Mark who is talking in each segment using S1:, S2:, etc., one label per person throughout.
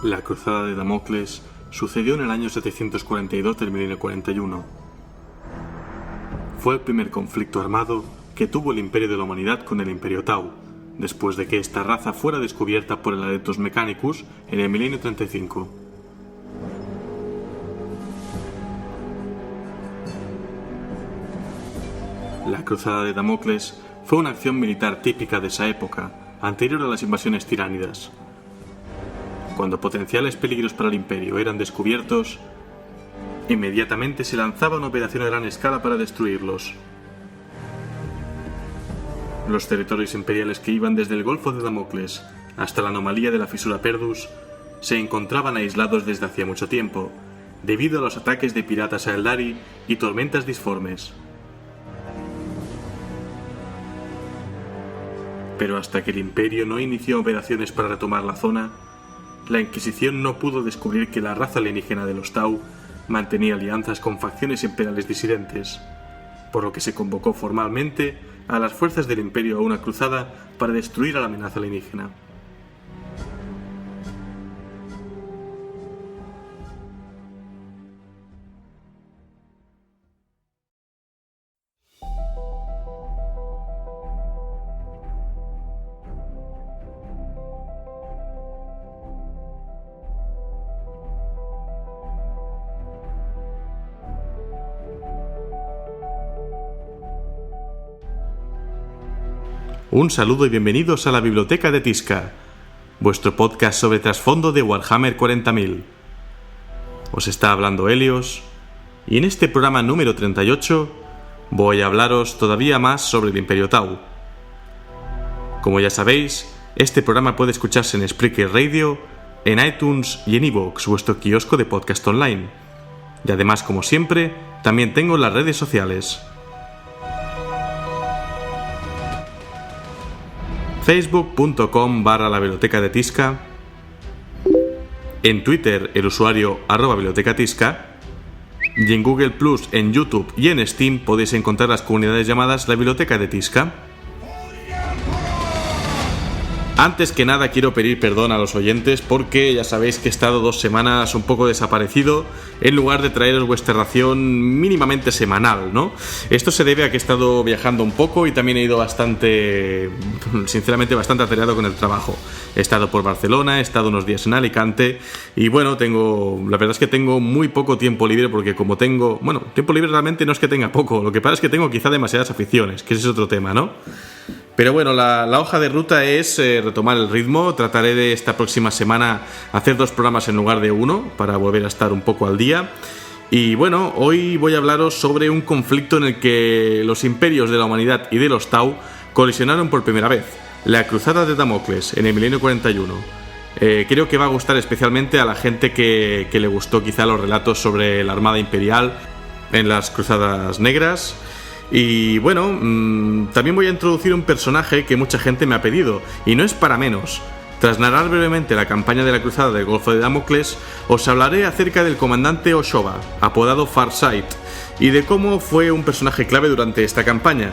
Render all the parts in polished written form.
S1: La cruzada de Damocles sucedió en el año 742 del milenio 41. Fue el primer conflicto armado que tuvo el Imperio de la Humanidad con el Imperio Tau, después de que esta raza fuera descubierta por el Adeptus Mechanicus en el milenio 35. La cruzada de Damocles fue una acción militar típica de esa época, anterior a las invasiones tiránidas. Cuando potenciales peligros para el Imperio eran descubiertos, inmediatamente se lanzaba una operación a gran escala para destruirlos. Los territorios imperiales que iban desde el Golfo de Damocles hasta la anomalía de la fisura Perdus se encontraban aislados desde hacía mucho tiempo, debido a los ataques de piratas a Eldari y tormentas disformes. Pero hasta que el Imperio no inició operaciones para retomar la zona, la Inquisición no pudo descubrir que la raza alienígena de los Tau mantenía alianzas con facciones imperiales disidentes, por lo que se convocó formalmente a las fuerzas del Imperio a una cruzada para destruir a la amenaza alienígena. Un saludo y bienvenidos a la Biblioteca de Tisca, vuestro podcast sobre trasfondo de Warhammer 40.000. Os está hablando Helios, y en este programa número 38 voy a hablaros todavía más sobre el Imperio Tau. Como ya sabéis, este programa puede escucharse en Spreaker Radio, en iTunes y en iVoox, vuestro kiosco de podcast online. Y además, como siempre, también tengo las redes sociales. Facebook.com/la biblioteca de Tisca, en Twitter el usuario @bibliotecatisca, y en Google Plus, en YouTube y en Steam podéis encontrar las comunidades llamadas la Biblioteca de Tisca. Antes que nada quiero pedir perdón a los oyentes porque ya sabéis que he estado 2 semanas un poco desaparecido en lugar de traeros vuestra ración mínimamente semanal, ¿no? Esto se debe a que he estado viajando un poco y también he ido sinceramente bastante atareado con el trabajo. He estado por Barcelona, he estado unos días en Alicante y bueno, la verdad es que tengo muy poco tiempo libre porque tiempo libre realmente no es que tenga poco, lo que pasa es que tengo quizá demasiadas aficiones, que ese es otro tema, ¿no? Pero bueno, la hoja de ruta es retomar el ritmo. Trataré de esta próxima semana hacer 2 programas en lugar de 1 para volver a estar un poco al día. Y bueno, hoy voy a hablaros sobre un conflicto en el que los imperios de la humanidad y de los Tau colisionaron por primera vez, la cruzada de Damocles en el milenio 41. Creo que va a gustar especialmente a la gente que le gustó quizá los relatos sobre la Armada Imperial en las Cruzadas Negras. Y bueno, también voy a introducir un personaje que mucha gente me ha pedido, y no es para menos. Tras narrar brevemente la campaña de la cruzada del Golfo de Damocles, os hablaré acerca del comandante Oshoba, apodado Farsight, y de cómo fue un personaje clave durante esta campaña,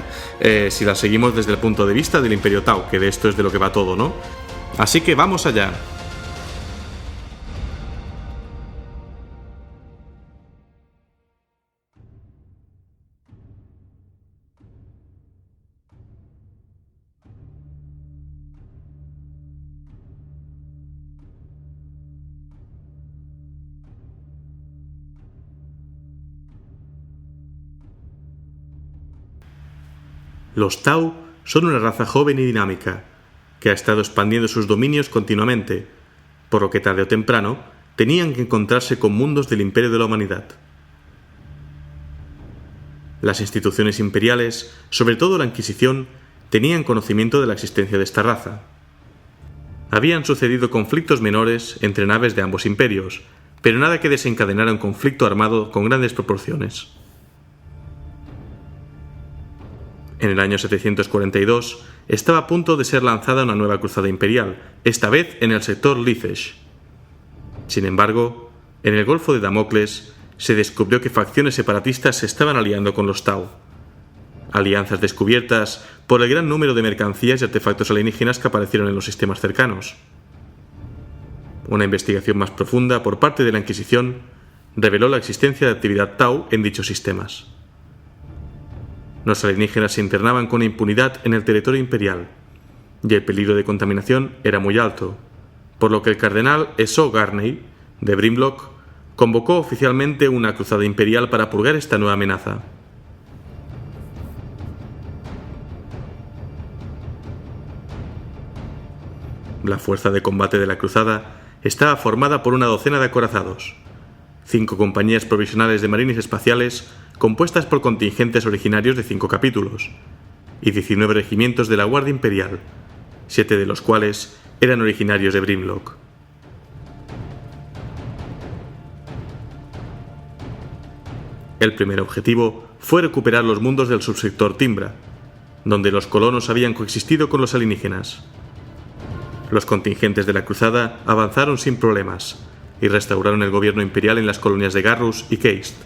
S1: si la seguimos desde el punto de vista del Imperio Tau, que de esto es de lo que va todo, ¿no? Así que vamos allá. Los Tau son una raza joven y dinámica, que ha estado expandiendo sus dominios continuamente, por lo que tarde o temprano tenían que encontrarse con mundos del Imperio de la Humanidad. Las instituciones imperiales, sobre todo la Inquisición, tenían conocimiento de la existencia de esta raza. Habían sucedido conflictos menores entre naves de ambos imperios, pero nada que desencadenara un conflicto armado con grandes proporciones. En el año 742 estaba a punto de ser lanzada una nueva cruzada imperial, esta vez en el sector Lizesh. Sin embargo, en el Golfo de Damocles se descubrió que facciones separatistas se estaban aliando con los Tau. Alianzas descubiertas por el gran número de mercancías y artefactos alienígenas que aparecieron en los sistemas cercanos. una investigación más profunda por parte de la Inquisición reveló la existencia de actividad Tau en dichos sistemas. Los alienígenas se internaban con impunidad en el territorio imperial, y el peligro de contaminación era muy alto, por lo que el cardenal Esau Garney, de Brimlock, convocó oficialmente una cruzada imperial para purgar esta nueva amenaza. La fuerza de combate de la cruzada estaba formada por una docena de acorazados, 5 compañías provisionales de marines espaciales compuestas por contingentes originarios de 5 capítulos, y 19 regimientos de la Guardia Imperial, 7 de los cuales eran originarios de Brimlock. El primer objetivo fue recuperar los mundos del subsector Timbra, donde los colonos habían coexistido con los alienígenas. Los contingentes de la cruzada avanzaron sin problemas y restauraron el gobierno imperial en las colonias de Garrus y Keist.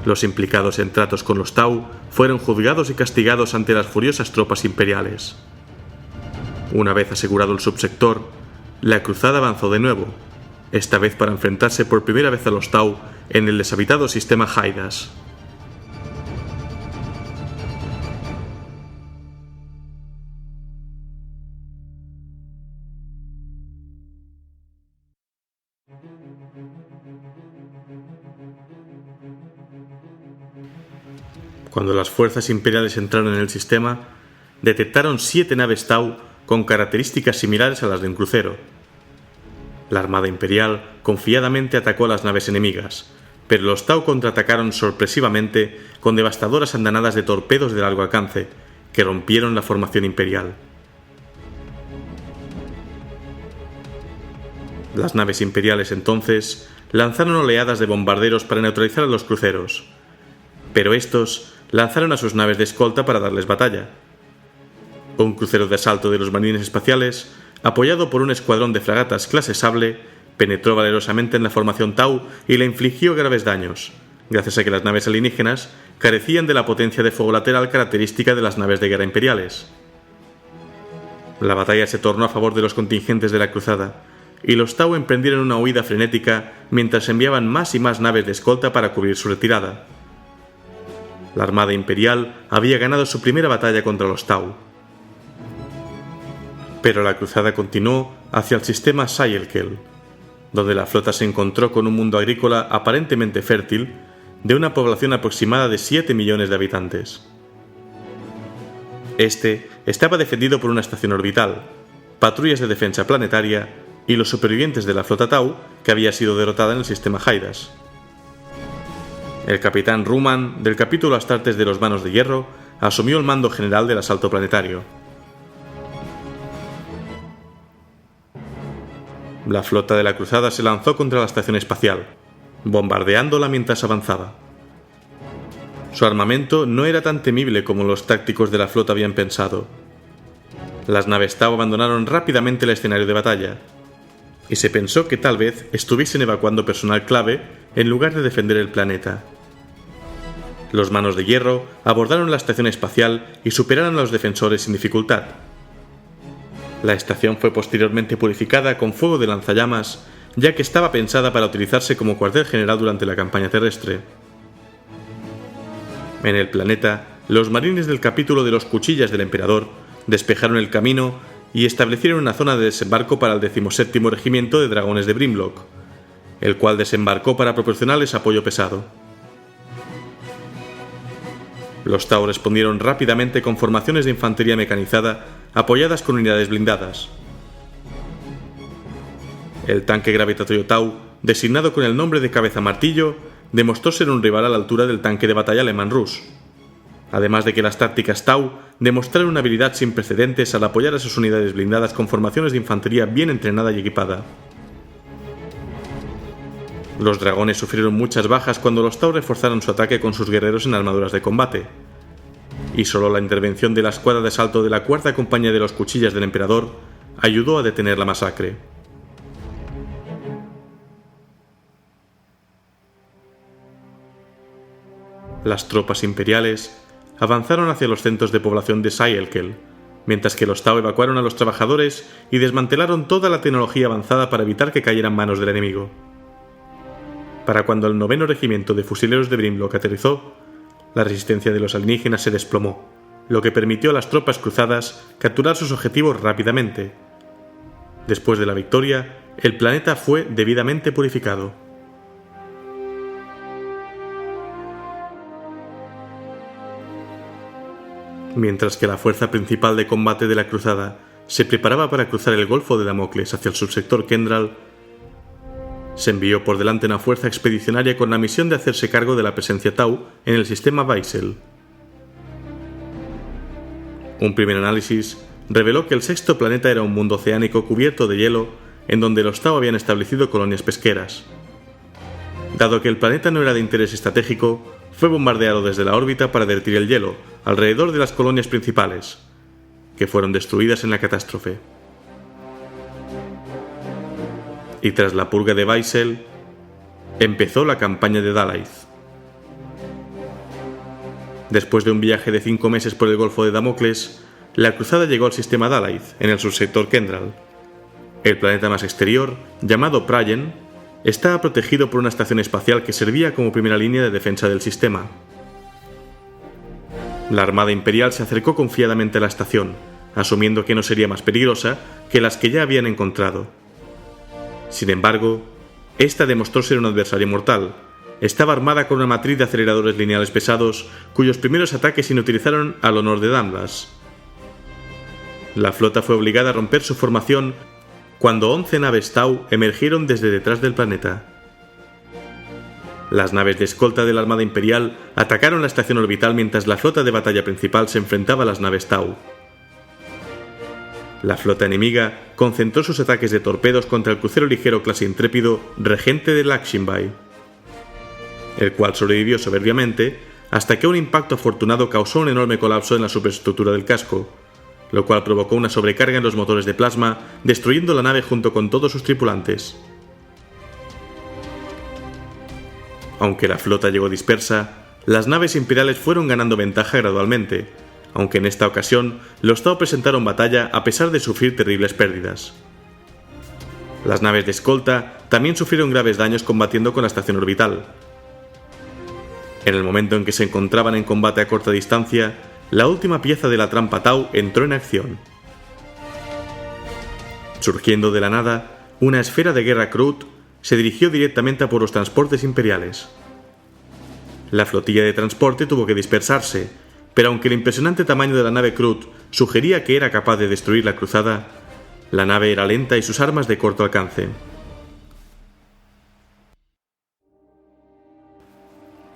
S1: Los implicados en tratos con los Tau fueron juzgados y castigados ante las furiosas tropas imperiales. Una vez asegurado el subsector, la cruzada avanzó de nuevo, esta vez para enfrentarse por primera vez a los Tau en el deshabitado sistema Hydas. Cuando las fuerzas imperiales entraron en el sistema, detectaron 7 naves Tau con características similares a las de un crucero. La Armada Imperial confiadamente atacó a las naves enemigas, pero los Tau contraatacaron sorpresivamente con devastadoras andanadas de torpedos de largo alcance, que rompieron la formación imperial. Las naves imperiales entonces lanzaron oleadas de bombarderos para neutralizar a los cruceros, pero estos lanzaron a sus naves de escolta para darles batalla. Un crucero de asalto de los marines espaciales, apoyado por un escuadrón de fragatas clase Sable, penetró valerosamente en la formación Tau y le infligió graves daños, gracias a que las naves alienígenas carecían de la potencia de fuego lateral característica de las naves de guerra imperiales. La batalla se tornó a favor de los contingentes de la cruzada, y los Tau emprendieron una huida frenética mientras enviaban más y más naves de escolta para cubrir su retirada. La Armada Imperial había ganado su primera batalla contra los Tau. Pero la cruzada continuó hacia el sistema Sayelkel, donde la flota se encontró con un mundo agrícola aparentemente fértil, de una población aproximada de 7 millones de habitantes. Este estaba defendido por una estación orbital, patrullas de defensa planetaria y los supervivientes de la flota Tau que había sido derrotada en el sistema Hydas. El capitán Ruman, del capítulo Astartes de los Manos de Hierro, asumió el mando general del asalto planetario. La flota de la cruzada se lanzó contra la estación espacial, bombardeándola mientras avanzaba. Su armamento no era tan temible como los tácticos de la flota habían pensado. Las naves Tau abandonaron rápidamente el escenario de batalla, y se pensó que tal vez estuviesen evacuando personal clave en lugar de defender el planeta. Los Manos de Hierro abordaron la estación espacial y superaron a los defensores sin dificultad. La estación fue posteriormente purificada con fuego de lanzallamas, ya que estaba pensada para utilizarse como cuartel general durante la campaña terrestre. En el planeta, los marines del capítulo de los Cuchillas del Emperador despejaron el camino y establecieron una zona de desembarco para el 17º Regimiento de Dragones de Brimlock, el cual desembarcó para proporcionarles apoyo pesado. Los Tau respondieron rápidamente con formaciones de infantería mecanizada apoyadas con unidades blindadas. El tanque gravitatorio Tau, designado con el nombre de Cabeza Martillo, demostró ser un rival a la altura del tanque de batalla alemán Rus, además de que las tácticas Tau demostraron una habilidad sin precedentes al apoyar a sus unidades blindadas con formaciones de infantería bien entrenada y equipada. Los dragones sufrieron muchas bajas cuando los Tau reforzaron su ataque con sus guerreros en armaduras de combate, y solo la intervención de la escuadra de asalto de la 4ª Compañía de los Cuchillas del Emperador ayudó a detener la masacre. Las tropas imperiales avanzaron hacia los centros de población de Sayelkel, mientras que los Tau evacuaron a los trabajadores y desmantelaron toda la tecnología avanzada para evitar que cayera en manos del enemigo. Para cuando el 9º regimiento de fusileros de Grimlock aterrizó, la resistencia de los alienígenas se desplomó, lo que permitió a las tropas cruzadas capturar sus objetivos rápidamente. Después de la victoria, el planeta fue debidamente purificado. Mientras que la fuerza principal de combate de la cruzada se preparaba para cruzar el Golfo de Damocles hacia el subsector Kendral, se envió por delante una fuerza expedicionaria con la misión de hacerse cargo de la presencia Tau en el sistema Weissel. Un primer análisis reveló que el sexto planeta era un mundo oceánico cubierto de hielo en donde los Tau habían establecido colonias pesqueras. Dado que el planeta no era de interés estratégico, fue bombardeado desde la órbita para derretir el hielo alrededor de las colonias principales, que fueron destruidas en la catástrofe. Y tras la purga de Weissel, empezó la campaña de Dalaith. Después de un viaje de 5 meses por el Golfo de Damocles, la cruzada llegó al sistema Dalaith, en el subsector Kendral. El planeta más exterior, llamado Prayen, estaba protegido por una estación espacial que servía como primera línea de defensa del sistema. La Armada Imperial se acercó confiadamente a la estación, asumiendo que no sería más peligrosa que las que ya habían encontrado. Sin embargo, esta demostró ser un adversario mortal. Estaba armada con una matriz de aceleradores lineales pesados, cuyos primeros ataques inutilizaron al honor de Damlas. La flota fue obligada a romper su formación cuando 11 naves Tau emergieron desde detrás del planeta. Las naves de escolta de la Armada Imperial atacaron la estación orbital mientras la flota de batalla principal se enfrentaba a las naves Tau. La flota enemiga concentró sus ataques de torpedos contra el crucero ligero clase Intrépido Regente de Lakshinbai, el cual sobrevivió soberbiamente hasta que un impacto afortunado causó un enorme colapso en la superestructura del casco, lo cual provocó una sobrecarga en los motores de plasma, destruyendo la nave junto con todos sus tripulantes. Aunque la flota llegó dispersa, las naves imperiales fueron ganando ventaja gradualmente, aunque en esta ocasión los Tau presentaron batalla a pesar de sufrir terribles pérdidas. Las naves de escolta también sufrieron graves daños combatiendo con la estación orbital. En el momento en que se encontraban en combate a corta distancia, la última pieza de la trampa Tau entró en acción. Surgiendo de la nada, una esfera de guerra Kroot se dirigió directamente a por los transportes imperiales. La flotilla de transporte tuvo que dispersarse, pero aunque el impresionante tamaño de la nave Kroot sugería que era capaz de destruir la cruzada, la nave era lenta y sus armas de corto alcance.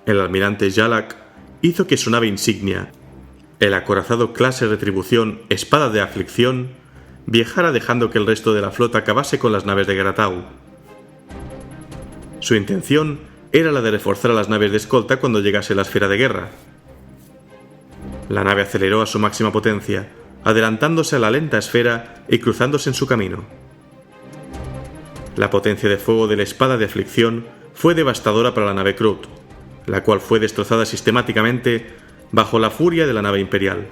S1: El almirante Jalak hizo que su nave insignia, el acorazado clase Retribución Espada de Aflicción, viajara dejando que el resto de la flota acabase con las naves de guerra Tau. Su intención era la de reforzar a las naves de escolta cuando llegase la esfera de guerra. La nave aceleró a su máxima potencia, adelantándose a la lenta esfera y cruzándose en su camino. La potencia de fuego de la Espada de Aflicción fue devastadora para la nave Kroot, la cual fue destrozada sistemáticamente bajo la furia de la nave imperial.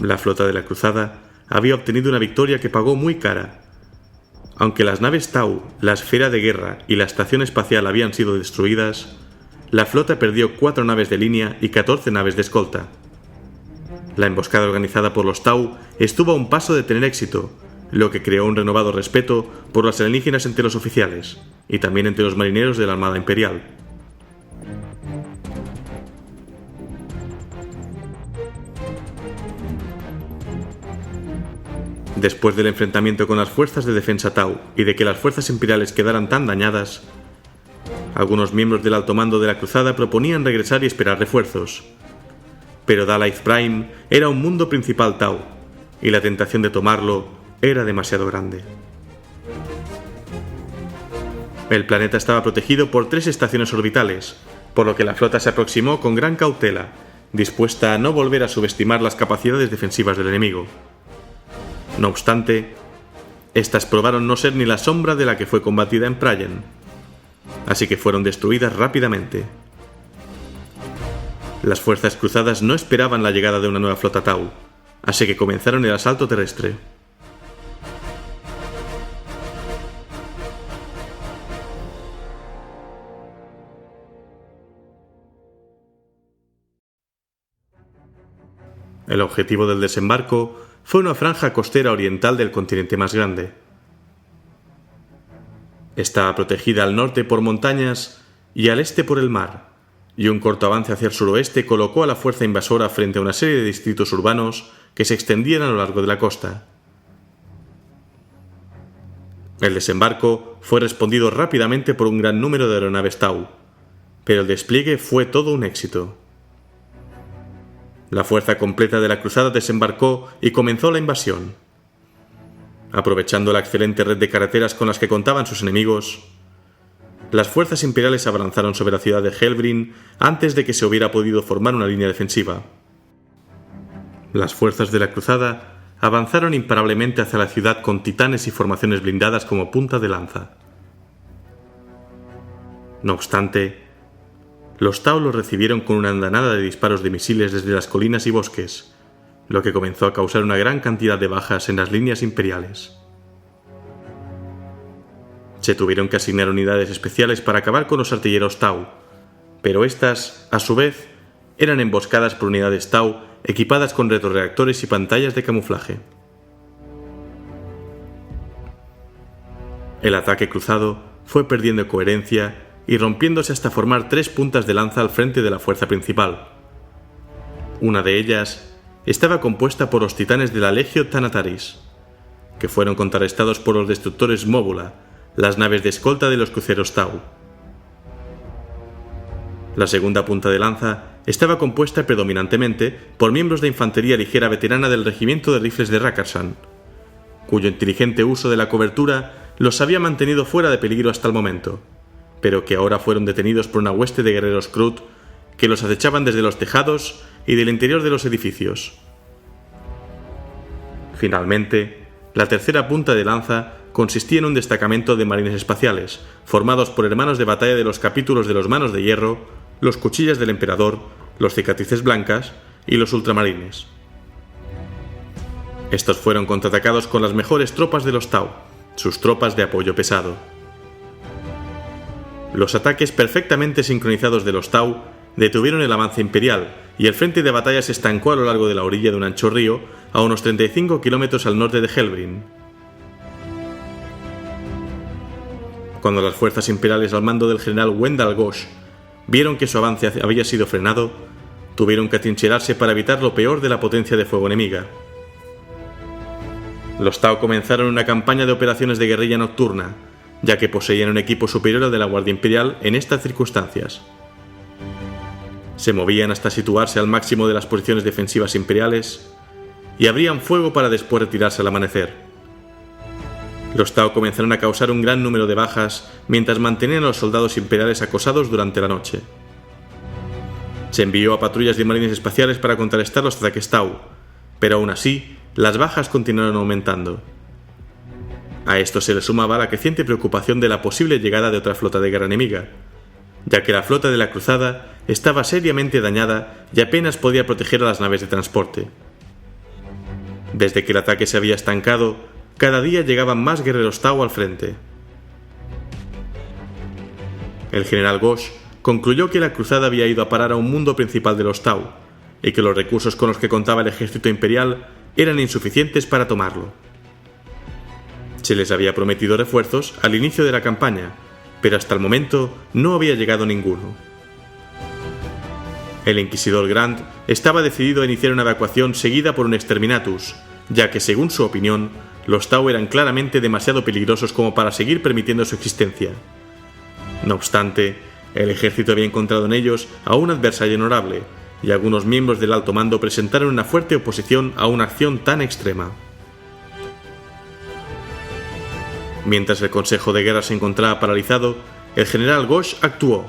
S1: La flota de la cruzada había obtenido una victoria que pagó muy cara. Aunque las naves Tau, la esfera de guerra y la estación espacial habían sido destruidas, la flota perdió 4 naves de línea y 14 naves de escolta. La emboscada organizada por los Tau estuvo a un paso de tener éxito, lo que creó un renovado respeto por las alienígenas entre los oficiales, y también entre los marineros de la Armada Imperial. Después del enfrentamiento con las fuerzas de defensa Tau y de que las fuerzas imperiales quedaran tan dañadas, algunos miembros del alto mando de la cruzada proponían regresar y esperar refuerzos. Pero Dalaith Prime era un mundo principal Tau, y la tentación de tomarlo era demasiado grande. El planeta estaba protegido por 3 estaciones orbitales, por lo que la flota se aproximó con gran cautela, dispuesta a no volver a subestimar las capacidades defensivas del enemigo. No obstante, estas probaron no ser ni la sombra de la que fue combatida en Prayen. así que fueron destruidas rápidamente. Las fuerzas cruzadas no esperaban la llegada de una nueva flota Tau, así que comenzaron el asalto terrestre. El objetivo del desembarco fue una franja costera oriental del continente más grande. Estaba protegida al norte por montañas y al este por el mar, y un corto avance hacia el suroeste colocó a la fuerza invasora frente a una serie de distritos urbanos que se extendían a lo largo de la costa. El desembarco fue respondido rápidamente por un gran número de aeronaves Tau, pero el despliegue fue todo un éxito. La fuerza completa de la cruzada desembarcó y comenzó la invasión. Aprovechando la excelente red de carreteras con las que contaban sus enemigos, las fuerzas imperiales avanzaron sobre la ciudad de Helbrin antes de que se hubiera podido formar una línea defensiva. Las fuerzas de la cruzada avanzaron imparablemente hacia la ciudad con titanes y formaciones blindadas como punta de lanza. No obstante, los Tau los recibieron con una andanada de disparos de misiles desde las colinas y bosques, lo que comenzó a causar una gran cantidad de bajas en las líneas imperiales. Se tuvieron que asignar unidades especiales para acabar con los artilleros Tau, pero estas, a su vez, eran emboscadas por unidades Tau equipadas con retroreactores y pantallas de camuflaje. El ataque cruzado fue perdiendo coherencia y rompiéndose hasta formar 3 puntas de lanza al frente de la fuerza principal. Una de ellas estaba compuesta por los titanes de la Legio Thanataris, que fueron contrarrestados por los destructores Móbula, las naves de escolta de los cruceros Tau. La segunda punta de lanza estaba compuesta predominantemente por miembros de infantería ligera veterana del regimiento de rifles de Rakarsan, cuyo inteligente uso de la cobertura los había mantenido fuera de peligro hasta el momento, pero que ahora fueron detenidos por una hueste de guerreros Krut que los acechaban desde los tejados y del interior de los edificios. Finalmente, la tercera punta de lanza consistía en un destacamento de marines espaciales, formados por hermanos de batalla de los capítulos de los Manos de Hierro, los Cuchillas del Emperador, los Cicatrices Blancas y los Ultramarines. Estos fueron contraatacados con las mejores tropas de los Tau, sus tropas de apoyo pesado. Los ataques perfectamente sincronizados de los Tau detuvieron el avance imperial y el frente de batalla se estancó a lo largo de la orilla de un ancho río a unos 35 kilómetros al norte de Helbrin. Cuando las fuerzas imperiales al mando del general Wendell Ghosh vieron que su avance había sido frenado, tuvieron que atrincherarse para evitar lo peor de la potencia de fuego enemiga. Los Tau comenzaron una campaña de operaciones de guerrilla nocturna, ya que poseían un equipo superior al de la Guardia Imperial en estas circunstancias. Se movían hasta situarse al máximo de las posiciones defensivas imperiales y abrían fuego para después retirarse al amanecer. Los Tau comenzaron a causar un gran número de bajas mientras mantenían a los soldados imperiales acosados durante la noche. Se envió a patrullas de marines espaciales para contrarrestar los ataques Tau, pero aún así las bajas continuaron aumentando. A esto se le sumaba la creciente preocupación de la posible llegada de otra flota de guerra enemiga, ya que la flota de la cruzada estaba seriamente dañada y apenas podía proteger a las naves de transporte. Desde que el ataque se había estancado, cada día llegaban más guerreros Tau al frente. El general Ghosh concluyó que la cruzada había ido a parar a un mundo principal de los Tau, y que los recursos con los que contaba el ejército imperial eran insuficientes para tomarlo. Se les había prometido refuerzos al inicio de la campaña, pero hasta el momento no había llegado ninguno. El inquisidor Grant estaba decidido a iniciar una evacuación seguida por un exterminatus, ya que, según su opinión, los Tau eran claramente demasiado peligrosos como para seguir permitiendo su existencia. No obstante, el ejército había encontrado en ellos a un adversario honorable, y algunos miembros del alto mando presentaron una fuerte oposición a una acción tan extrema. Mientras el Consejo de Guerra se encontraba paralizado, el general Ghosh actuó.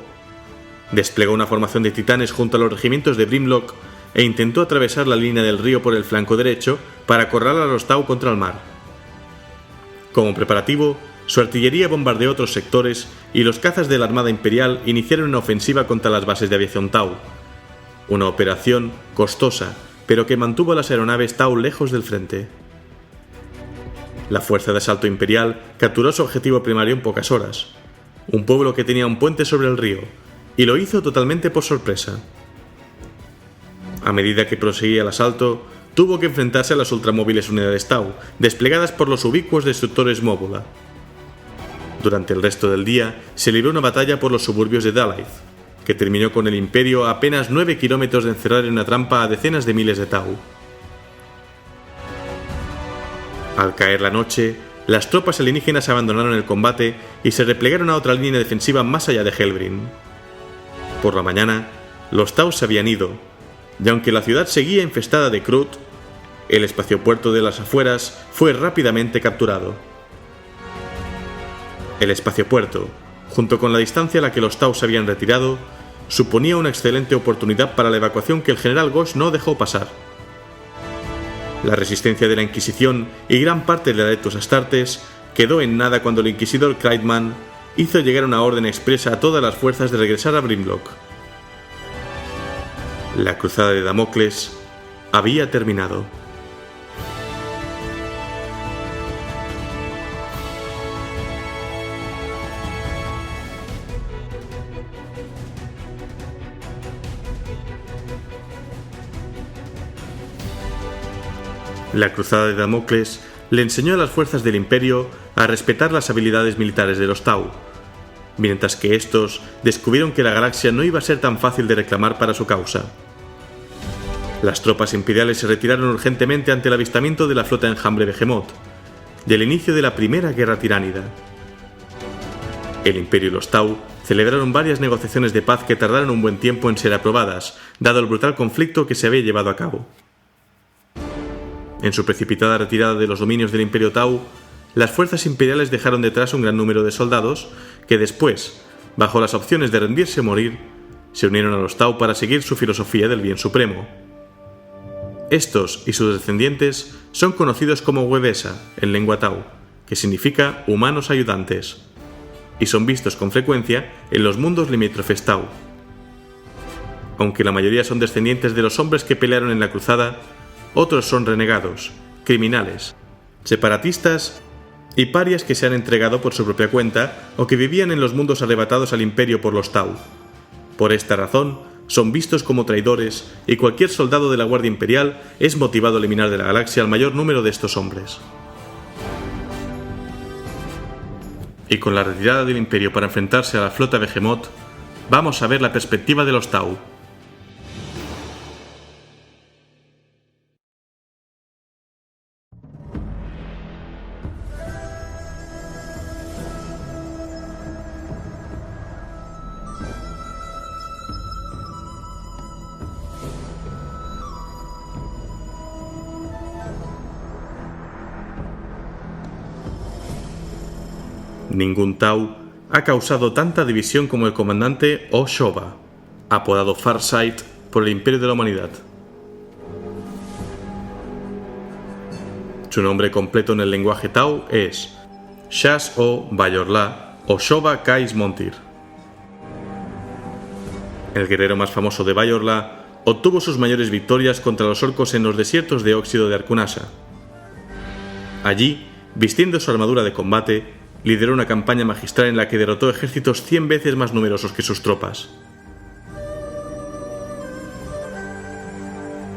S1: Desplegó una formación de titanes junto a los regimientos de Brimlock e intentó atravesar la línea del río por el flanco derecho para acorralar a los Tau contra el mar. Como preparativo, Su artillería bombardeó otros sectores y los cazas de la Armada Imperial iniciaron una ofensiva contra las bases de aviación Tau. Una operación costosa, pero que mantuvo a las aeronaves Tau lejos del frente. La fuerza de asalto imperial capturó su objetivo primario en pocas horas, un pueblo que tenía un puente sobre el río, y lo hizo totalmente por sorpresa. A medida que proseguía el asalto, tuvo que enfrentarse a las ultramóviles unidades Tau, desplegadas por los ubicuos destructores Móbula. Durante el resto del día se libró una batalla por los suburbios de Dalaith, que terminó con el Imperio a apenas 9 kilómetros de encerrar en una trampa a decenas de miles de Tau. Al caer la noche, las tropas alienígenas abandonaron el combate y se replegaron a otra línea defensiva más allá de Helbrin. Por la mañana, los Tau se habían ido, y aunque la ciudad seguía infestada de Krut, el espaciopuerto de las afueras fue rápidamente capturado. El espaciopuerto, junto con la distancia a la que los Tau se habían retirado, suponía una excelente oportunidad para la evacuación que el general Gosh no dejó pasar. La resistencia de la Inquisición y gran parte de Adeptus Astartes quedó en nada cuando el inquisidor Kreitman hizo llegar una orden expresa a todas las fuerzas de regresar a Grimlock. La cruzada de Damocles había terminado. La cruzada de Damocles le enseñó a las fuerzas del Imperio a respetar las habilidades militares de los Tau, mientras que estos descubrieron que la galaxia no iba a ser tan fácil de reclamar para su causa. Las tropas imperiales se retiraron urgentemente ante el avistamiento de la flota enjambre Behemoth y el inicio de la Primera Guerra Tiránida. El Imperio y los Tau celebraron varias negociaciones de paz que tardaron un buen tiempo en ser aprobadas, dado el brutal conflicto que se había llevado a cabo. En su precipitada retirada de los dominios del Imperio Tau, las fuerzas imperiales dejaron detrás un gran número de soldados que después, bajo las opciones de rendirse o morir, se unieron a los Tau para seguir su filosofía del bien supremo. Estos y sus descendientes son conocidos como Webesa en lengua Tau, que significa humanos ayudantes, y son vistos con frecuencia en los mundos limítrofes Tau. Aunque la mayoría son descendientes de los hombres que pelearon en la cruzada, otros son renegados, criminales, separatistas y parias que se han entregado por su propia cuenta o que vivían en los mundos arrebatados al Imperio por los Tau. Por esta razón, son vistos como traidores y cualquier soldado de la Guardia Imperial es motivado a eliminar de la galaxia al mayor número de estos hombres. Y con la retirada del Imperio para enfrentarse a la flota Behemoth, vamos a ver la perspectiva de los Tau. Ningún Tau ha causado tanta división como el comandante O'Shoba, apodado Farsight por el Imperio de la Humanidad. Su nombre completo en el lenguaje Tau es Shas O Bayorla O'Shoba Kais Montir. El guerrero más famoso de Bayorla obtuvo sus mayores victorias contra los orcos en los desiertos de óxido de Arcunasa. Allí, vistiendo su armadura de combate, lideró una campaña magistral en la que derrotó ejércitos 100 veces más numerosos que sus tropas.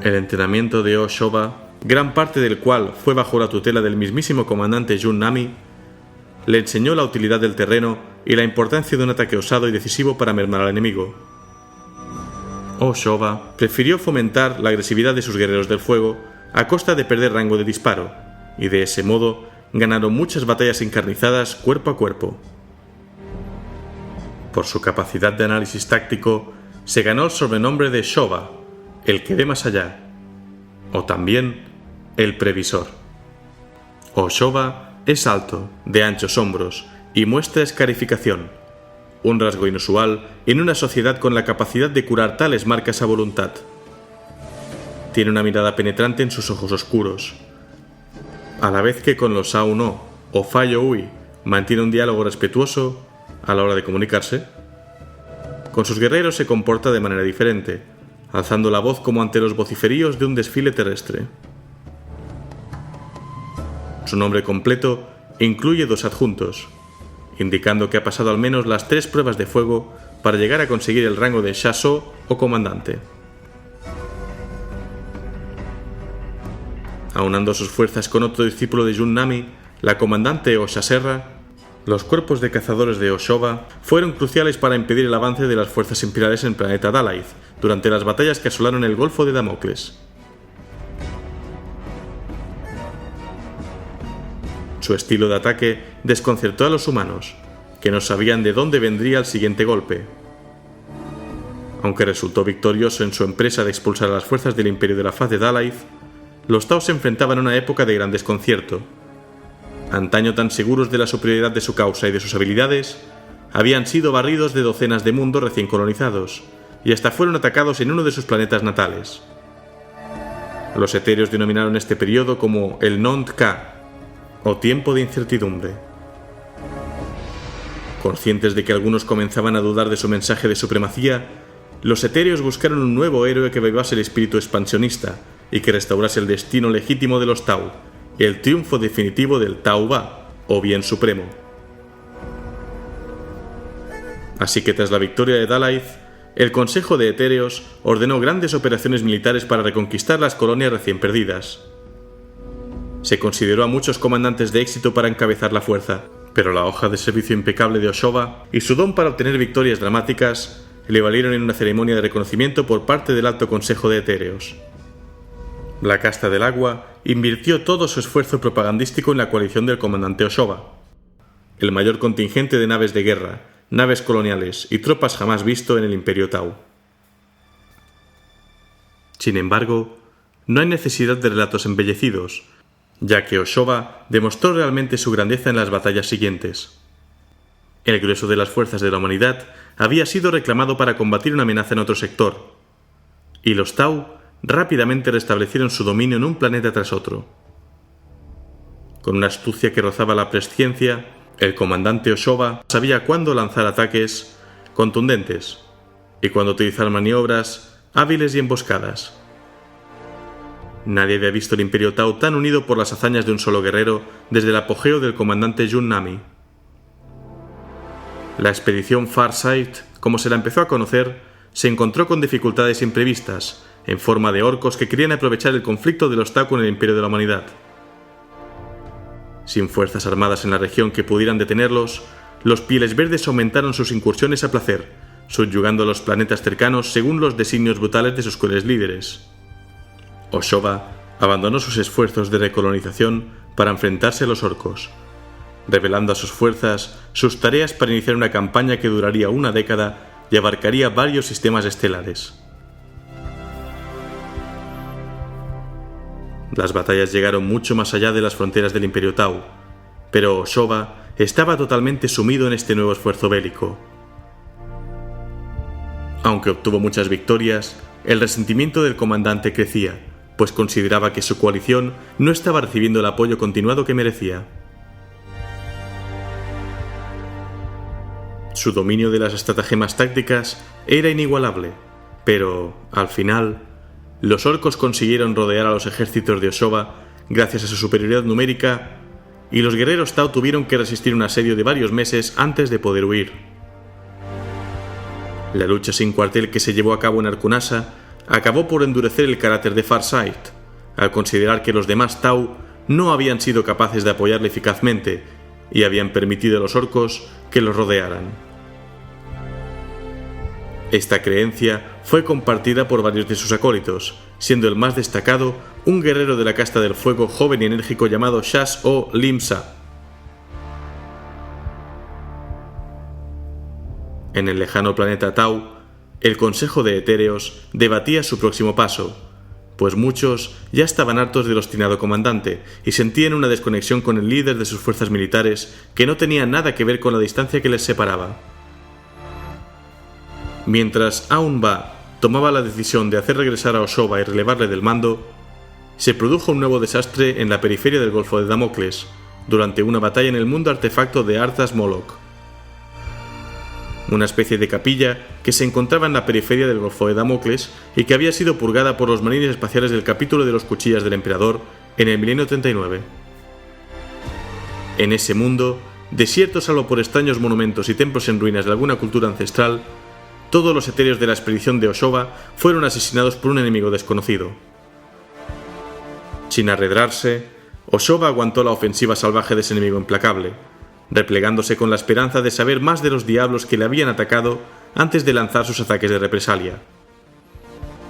S1: El entrenamiento de O'Shoba, gran parte del cual fue bajo la tutela del mismísimo comandante Jun Nami, le enseñó la utilidad del terreno y la importancia de un ataque osado y decisivo para mermar al enemigo. O'Shoba prefirió fomentar la agresividad de sus guerreros del fuego a costa de perder rango de disparo, y de ese modo ganaron muchas batallas encarnizadas cuerpo a cuerpo. Por su capacidad de análisis táctico, se ganó el sobrenombre de Shoba, el que ve más allá, o también el previsor. O'Shoba es alto, de anchos hombros, y muestra escarificación, un rasgo inusual en una sociedad con la capacidad de curar tales marcas a voluntad. Tiene una mirada penetrante en sus ojos oscuros, a la vez que con los Sau-No o Fayo-Ui, mantiene un diálogo respetuoso a la hora de comunicarse. Con sus guerreros se comporta de manera diferente, alzando la voz como ante los vociferíos de un desfile terrestre. Su nombre completo incluye 2 adjuntos, indicando que ha pasado al menos las 3 pruebas de fuego para llegar a conseguir el rango de Shasho o comandante. Aunando sus fuerzas con otro discípulo de Jun Nami, la comandante Oshaserra, los cuerpos de cazadores de Oshoba fueron cruciales para impedir el avance de las fuerzas imperiales en el planeta Dalaith durante las batallas que asolaron el Golfo de Damocles. Su estilo de ataque desconcertó a los humanos, que no sabían de dónde vendría el siguiente golpe. Aunque resultó victorioso en su empresa de expulsar a las fuerzas del Imperio de la Faz de Dalaith, los Tau se enfrentaban a una época de gran desconcierto. Antaño tan seguros de la superioridad de su causa y de sus habilidades, habían sido barridos de docenas de mundos recién colonizados, y hasta fueron atacados en uno de sus planetas natales. Los etéreos denominaron este periodo como el Nont-Ka, o tiempo de incertidumbre. Conscientes de que algunos comenzaban a dudar de su mensaje de supremacía, los etéreos buscaron un nuevo héroe que avivase el espíritu expansionista y que restaurase el destino legítimo de los Tau, el triunfo definitivo del Tau-Ba, o bien supremo. Así que tras la victoria de Dalaith, el Consejo de Etéreos ordenó grandes operaciones militares para reconquistar las colonias recién perdidas. Se consideró a muchos comandantes de éxito para encabezar la fuerza, pero la hoja de servicio impecable de Oshoba y su don para obtener victorias dramáticas le valieron en una ceremonia de reconocimiento por parte del Alto Consejo de Etéreos. La Casta del Agua invirtió todo su esfuerzo propagandístico en la coalición del comandante Oshoba. El mayor contingente de naves de guerra, naves coloniales y tropas jamás visto en el Imperio Tau. Sin embargo, no hay necesidad de relatos embellecidos, ya que Oshoba demostró realmente su grandeza en las batallas siguientes. El grueso de las fuerzas de la humanidad había sido reclamado para combatir una amenaza en otro sector, y los Tau rápidamente restablecieron su dominio en un planeta tras otro. Con una astucia que rozaba la presciencia, el comandante Oshoba sabía cuándo lanzar ataques contundentes y cuándo utilizar maniobras hábiles y emboscadas. Nadie había visto el Imperio Tau tan unido por las hazañas de un solo guerrero desde el apogeo del comandante Jun Nami. La expedición Farsight, como se la empezó a conocer, se encontró con dificultades imprevistas, en forma de orcos que querían aprovechar el conflicto de los Tau con el Imperio de la Humanidad. Sin fuerzas armadas en la región que pudieran detenerlos, los Pieles Verdes aumentaron sus incursiones a placer, subyugando a los planetas cercanos según los designios brutales de sus crueles líderes. Oshoba abandonó sus esfuerzos de recolonización para enfrentarse a los orcos, revelando a sus fuerzas sus tareas para iniciar una campaña que duraría una década y abarcaría varios sistemas estelares. Las batallas llegaron mucho más allá de las fronteras del Imperio Tau, pero Oshoba estaba totalmente sumido en este nuevo esfuerzo bélico. Aunque obtuvo muchas victorias, el resentimiento del comandante crecía, pues consideraba que su coalición no estaba recibiendo el apoyo continuado que merecía. Su dominio de las estratagemas tácticas era inigualable, pero, al final, los orcos consiguieron rodear a los ejércitos de Oshoba gracias a su superioridad numérica, y los guerreros Tau tuvieron que resistir un asedio de varios meses antes de poder huir. La lucha sin cuartel que se llevó a cabo en Arkunasa acabó por endurecer el carácter de Farsight, al considerar que los demás Tau no habían sido capaces de apoyarle eficazmente y habían permitido a los orcos que los rodearan. Esta creencia fue compartida por varios de sus acólitos, siendo el más destacado un guerrero de la Casta del Fuego joven y enérgico llamado Shas-O Limsa. En el lejano planeta Tau, el Consejo de Etéreos debatía su próximo paso, pues muchos ya estaban hartos del obstinado comandante y sentían una desconexión con el líder de sus fuerzas militares que no tenía nada que ver con la distancia que les separaba. Mientras Aun-Ba tomaba la decisión de hacer regresar a Oshoba y relevarle del mando, se produjo un nuevo desastre en la periferia del Golfo de Damocles, durante una batalla en el mundo artefacto de Arthas Moloch, una especie de capilla que se encontraba en la periferia del Golfo de Damocles y que había sido purgada por los marines espaciales del capítulo de los Cuchillas del Emperador en el milenio 39. En ese mundo, desierto salvo por extraños monumentos y templos en ruinas de alguna cultura ancestral, todos los etéreos de la expedición de Oshoba fueron asesinados por un enemigo desconocido. Sin arredrarse, Oshoba aguantó la ofensiva salvaje de ese enemigo implacable, replegándose con la esperanza de saber más de los diablos que le habían atacado antes de lanzar sus ataques de represalia.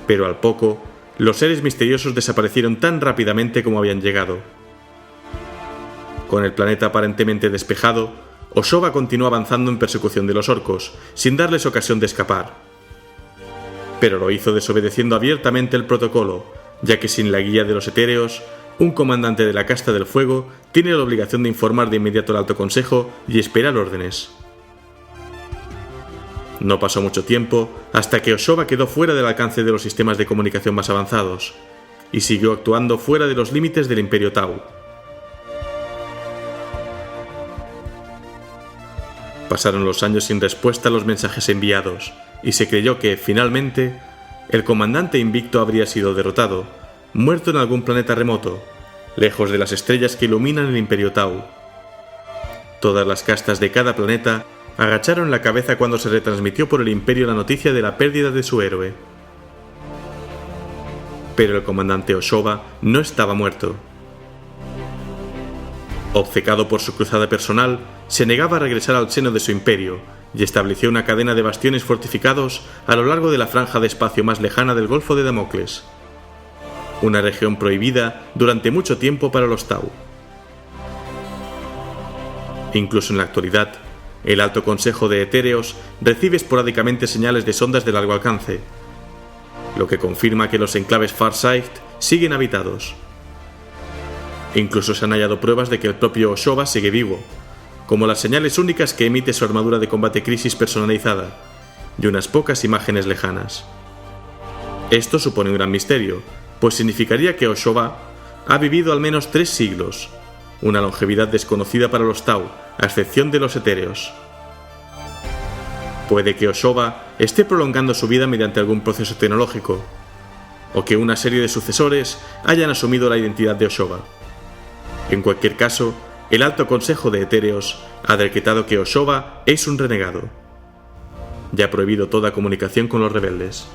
S1: Pero al poco, los seres misteriosos desaparecieron tan rápidamente como habían llegado. Con el planeta aparentemente despejado, Oshoba continuó avanzando en persecución de los orcos, sin darles ocasión de escapar. Pero lo hizo desobedeciendo abiertamente el protocolo, ya que sin la guía de los etéreos, un comandante de la Casta del Fuego tiene la obligación de informar de inmediato al Alto Consejo y esperar órdenes. No pasó mucho tiempo hasta que Oshoba quedó fuera del alcance de los sistemas de comunicación más avanzados, y siguió actuando fuera de los límites del Imperio Tau. Pasaron los años sin respuesta a los mensajes enviados, y se creyó que, finalmente, el comandante invicto habría sido derrotado, muerto en algún planeta remoto, lejos de las estrellas que iluminan el Imperio Tau. Todas las castas de cada planeta agacharon la cabeza cuando se retransmitió por el Imperio la noticia de la pérdida de su héroe. Pero el comandante Oshoba no estaba muerto. Obcecado por su cruzada personal, se negaba a regresar al seno de su imperio y estableció una cadena de bastiones fortificados a lo largo de la franja de espacio más lejana del Golfo de Damocles, una región prohibida durante mucho tiempo para los Tau. Incluso en la actualidad, el Alto Consejo de Etéreos recibe esporádicamente señales de sondas de largo alcance, lo que confirma que los enclaves Farsight siguen habitados. Incluso se han hallado pruebas de que el propio Oshoba sigue vivo, como las señales únicas que emite su armadura de combate Crisis personalizada, y unas pocas imágenes lejanas. Esto supone un gran misterio, pues significaría que Oshoba ha vivido al menos 3 siglos, una longevidad desconocida para los Tau, a excepción de los etéreos. Puede que Oshoba esté prolongando su vida mediante algún proceso tecnológico, o que una serie de sucesores hayan asumido la identidad de Oshoba. En cualquier caso, el Alto Consejo de Etéreos ha decretado que Oshoba es un renegado. Ya ha prohibido toda comunicación con los rebeldes.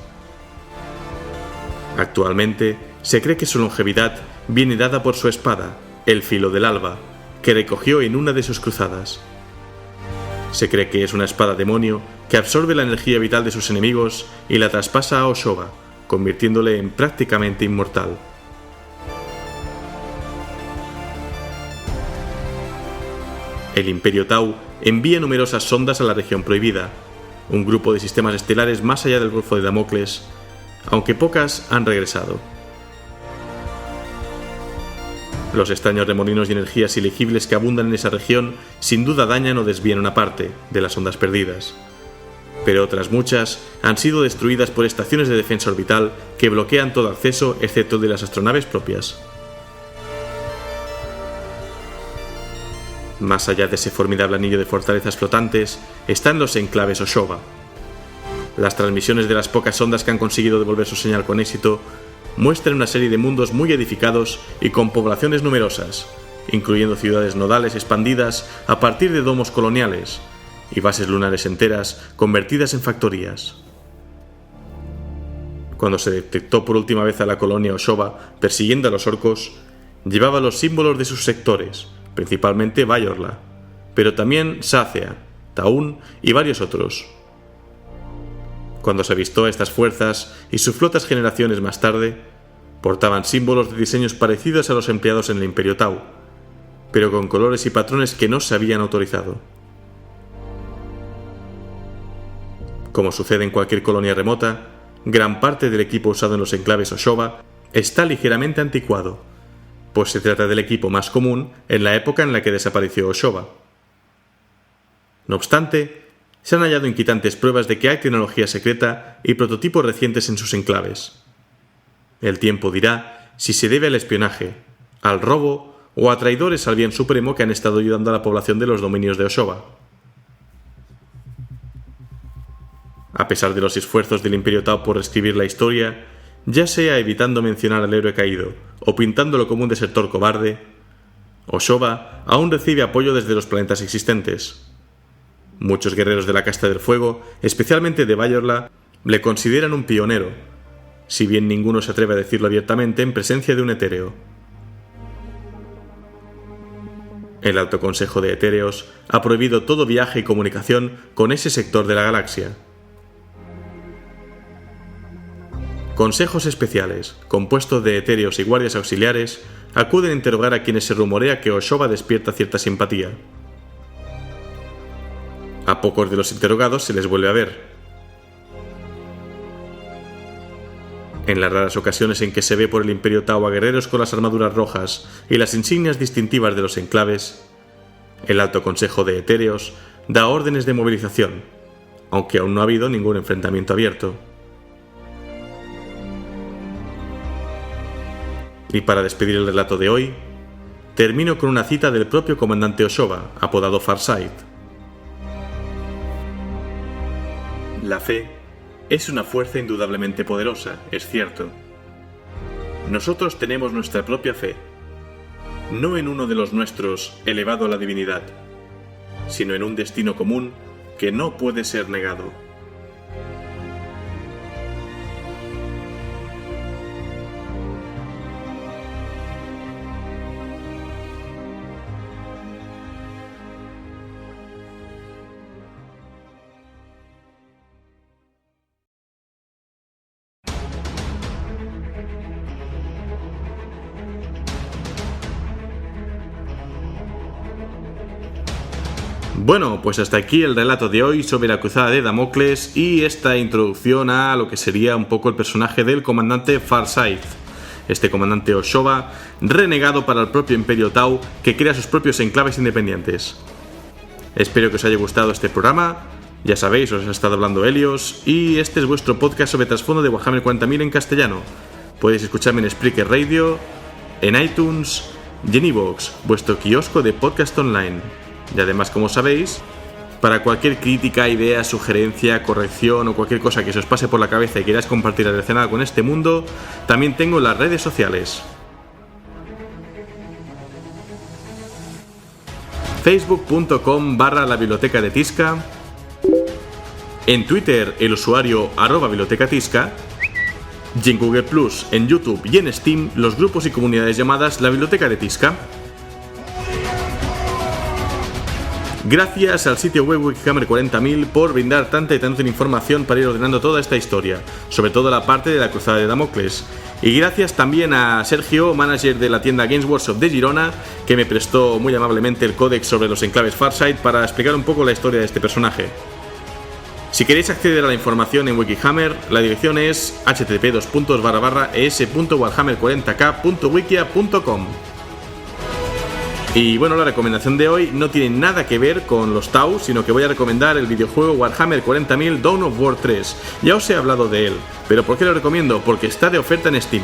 S1: Actualmente, se cree que su longevidad viene dada por su espada, el Filo del Alba, que recogió en una de sus cruzadas. Se cree que es una espada demonio que absorbe la energía vital de sus enemigos y la traspasa a Oshoba, convirtiéndole en prácticamente inmortal. El Imperio Tau envía numerosas sondas a la región prohibida, un grupo de sistemas estelares más allá del Golfo de Damocles, aunque pocas han regresado. Los extraños remolinos y energías ilegibles que abundan en esa región sin duda dañan o desvían una parte de las ondas perdidas, pero otras muchas han sido destruidas por estaciones de defensa orbital que bloquean todo acceso excepto de las astronaves propias. Más allá de ese formidable anillo de fortalezas flotantes están los enclaves Oshoba. Las transmisiones de las pocas ondas que han conseguido devolver su señal con éxito muestran una serie de mundos muy edificados y con poblaciones numerosas, incluyendo ciudades nodales expandidas a partir de domos coloniales y bases lunares enteras convertidas en factorías. Cuando se detectó por última vez a la colonia Oshoba persiguiendo a los orcos, llevaba los símbolos de sus sectores, principalmente Bayorla, pero también Sácea, Taún y varios otros. Cuando se avistó a estas fuerzas y sus flotas generaciones más tarde, portaban símbolos de diseños parecidos a los empleados en el Imperio Tau, pero con colores y patrones que no se habían autorizado. Como sucede en cualquier colonia remota, gran parte del equipo usado en los enclaves Oshoba está ligeramente anticuado, pues se trata del equipo más común en la época en la que desapareció Oshoba. No obstante, se han hallado inquietantes pruebas de que hay tecnología secreta y prototipos recientes en sus enclaves. El tiempo dirá si se debe al espionaje, al robo o a traidores al bien supremo que han estado ayudando a la población de los dominios de Oshoba. A pesar de los esfuerzos del Imperio Tau por reescribir la historia, ya sea evitando mencionar al héroe caído o pintándolo como un desertor cobarde, Oshoba aún recibe apoyo desde los planetas existentes. Muchos guerreros de la Casta del Fuego, especialmente de Bajorla, le consideran un pionero, si bien ninguno se atreve a decirlo abiertamente en presencia de un etéreo. El Alto Consejo de Etéreos ha prohibido todo viaje y comunicación con ese sector de la galaxia. Consejos especiales, compuestos de etéreos y guardias auxiliares, acuden a interrogar a quienes se rumorea que Oshoba despierta cierta simpatía. A pocos de los interrogados se les vuelve a ver. En las raras ocasiones en que se ve por el Imperio Tau a guerreros con las armaduras rojas y las insignias distintivas de los enclaves, el Alto Consejo de Etéreos da órdenes de movilización, aunque aún no ha habido ningún enfrentamiento abierto. Y para despedir el relato de hoy, termino con una cita del propio comandante Oshoba, apodado Farsight. La fe es una fuerza indudablemente poderosa, es cierto. Nosotros tenemos nuestra propia fe, no en uno de los nuestros elevado a la divinidad, sino en un destino común que no puede ser negado. Bueno, pues hasta aquí el relato de hoy sobre la cruzada de Damocles y esta introducción a lo que sería un poco el personaje del comandante Farsight. Este comandante Oshoba, renegado para el propio Imperio Tau, que crea sus propios enclaves independientes. Espero que os haya gustado este programa. Ya sabéis, os ha estado hablando Helios y este es vuestro podcast sobre trasfondo de Warhammer 40.000 en castellano. Podéis escucharme en Spreaker Radio, en iTunes y en iVoox, vuestro kiosco de podcast online. Y además, como sabéis, para cualquier crítica, idea, sugerencia, corrección o cualquier cosa que se os pase por la cabeza y queráis compartir relacionada con este mundo, también tengo las redes sociales. facebook.com/la biblioteca de Tisca, en Twitter el usuario @bibliotecatisca, y en Google+, en YouTube y en Steam los grupos y comunidades llamadas la Biblioteca de Tisca. Gracias al sitio web Warhammer 40.000 por brindar tanta y tanta información para ir ordenando toda esta historia, sobre todo la parte de la cruzada de Damocles. Y gracias también a Sergio, manager de la tienda Games Workshop de Girona, que me prestó muy amablemente el códex sobre los enclaves Farsight para explicar un poco la historia de este personaje. Si queréis acceder a la información en Wikihammer, la dirección es http://es.warhammer40k.wikia.com. Y bueno, la recomendación de hoy no tiene nada que ver con los Tau, sino que voy a recomendar el videojuego Warhammer 40.000 Dawn of War 3. Ya os he hablado de él, pero ¿por qué lo recomiendo? Porque está de oferta en Steam.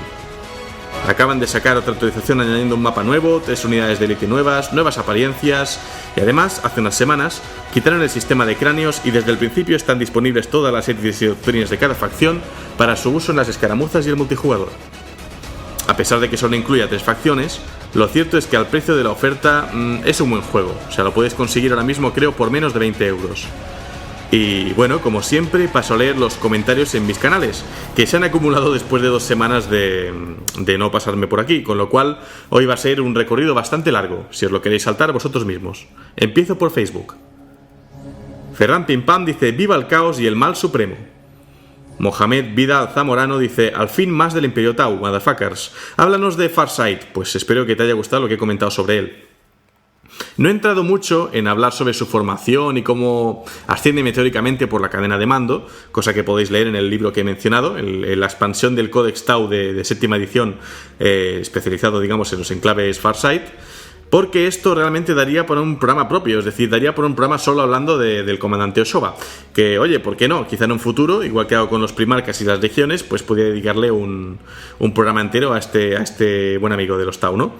S1: Acaban de sacar otra actualización añadiendo un mapa nuevo, 3 unidades de élite nuevas, nuevas apariencias y además, hace unas semanas, quitaron el sistema de cráneos y desde el principio están disponibles todas las series de doctrinas de cada facción para su uso en las escaramuzas y el multijugador. A pesar de que solo incluye a 3 facciones, lo cierto es que al precio de la oferta es un buen juego, o sea, lo puedes conseguir ahora mismo creo por menos de 20 euros. Y bueno, como siempre, paso a leer los comentarios en mis canales, que se han acumulado después de 2 semanas de no pasarme por aquí, con lo cual hoy va a ser un recorrido bastante largo, si os lo queréis saltar vosotros mismos. Empiezo por Facebook. Ferran Pimpam dice: ¡viva el caos y el mal supremo! Mohamed Vidal Zamorano dice: al fin más del Imperio Tau, motherfuckers. Háblanos de Farsight, pues espero que te haya gustado lo que he comentado sobre él. No he entrado mucho en hablar sobre su formación y cómo asciende meteóricamente por la cadena de mando, cosa que podéis leer en el libro que he mencionado, la expansión del Codex Tau de séptima edición, especializado, digamos, en los enclaves Farsight. porque esto realmente daría por un programa propio, es decir, daría por un programa solo hablando del comandante Oshova, que oye, ¿por qué no? Quizá en un futuro, igual que hago con los primarcas y las legiones, pues podría dedicarle un programa entero a este buen amigo de los Tau, ¿no?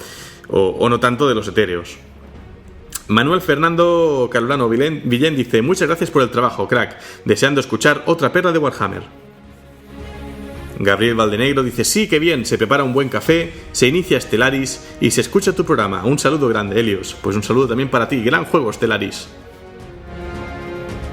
S1: O no tanto de los etéreos. Manuel Fernando Carolano Villén dice: muchas gracias por el trabajo, crack, deseando escuchar otra perla de Warhammer. Gabriel Valdenegro dice: sí, qué bien, se prepara un buen café, se inicia Stellaris y se escucha tu programa. Un saludo grande, Helios. Pues un saludo también para ti, gran juego Stellaris.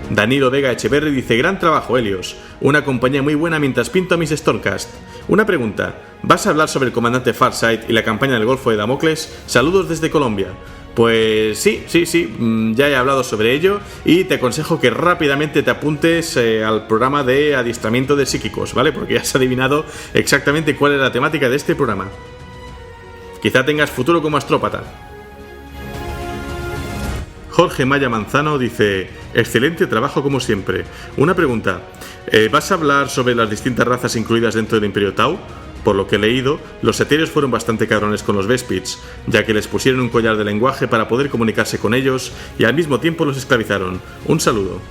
S1: Danilo Vega Echeverri dice: gran trabajo, Helios, una compañía muy buena mientras pinto mis Stormcast. Una pregunta: ¿vas a hablar sobre el comandante Farsight y la campaña del Golfo de Damocles? Saludos desde Colombia. Pues sí, ya he hablado sobre ello y te aconsejo que rápidamente te apuntes al programa de adiestramiento de psíquicos, ¿vale? Porque ya has adivinado exactamente cuál es la temática de este programa. Quizá tengas futuro como astrópata. Jorge Maya Manzano dice: excelente trabajo como siempre. Una pregunta: ¿vas a hablar sobre las distintas razas incluidas dentro del Imperio Tau? Por lo que he leído, los etéreos fueron bastante cabrones con los Vespids, ya que les pusieron un collar de lenguaje para poder comunicarse con ellos y al mismo tiempo los esclavizaron. Un saludo.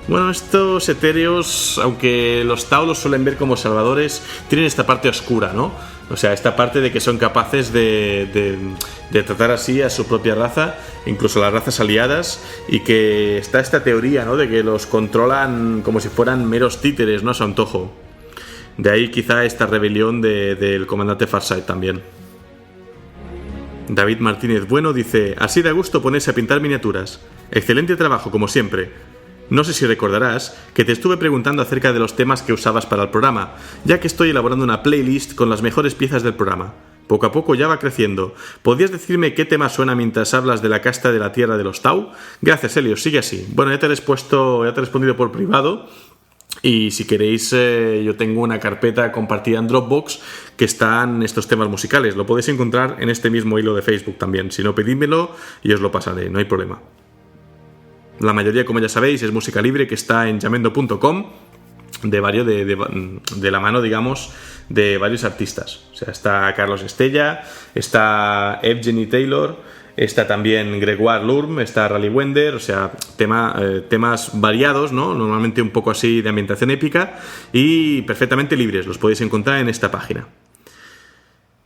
S1: Bueno, estos etéreos, aunque los Tau los suelen ver como salvadores, tienen esta parte oscura, ¿no? O sea, esta parte de que son capaces de tratar así a su propia raza, incluso las razas aliadas, y que está esta teoría, ¿no?, de que los controlan como si fueran meros títeres, ¿no?, a su antojo. De ahí quizá esta rebelión del comandante Farsight también. David Martínez Bueno dice: así da gusto ponerse a pintar miniaturas. Excelente trabajo, como siempre. No sé si recordarás que te estuve preguntando acerca de los temas que usabas para el programa, ya que estoy elaborando una playlist con las mejores piezas del programa. Poco a poco ya va creciendo. ¿Podrías decirme qué tema suena mientras hablas de la casta de la tierra de los Tau? Gracias, Helios, sigue así. Bueno, ya te he respondido por privado. Y si queréis, yo tengo una carpeta compartida en Dropbox que están estos temas musicales. Lo podéis encontrar en este mismo hilo de Facebook también. Si no, pedídmelo y os lo pasaré, no hay problema. La mayoría, como ya sabéis, es música libre que está en jamendo.com de la mano, digamos, de varios artistas. O sea, está Carlos Estella, está Evgeny Taylor, está también Gregoire Lurm, está Rally Wender, o sea, temas variados, ¿no? Normalmente un poco así de ambientación épica y perfectamente libres, los podéis encontrar en esta página.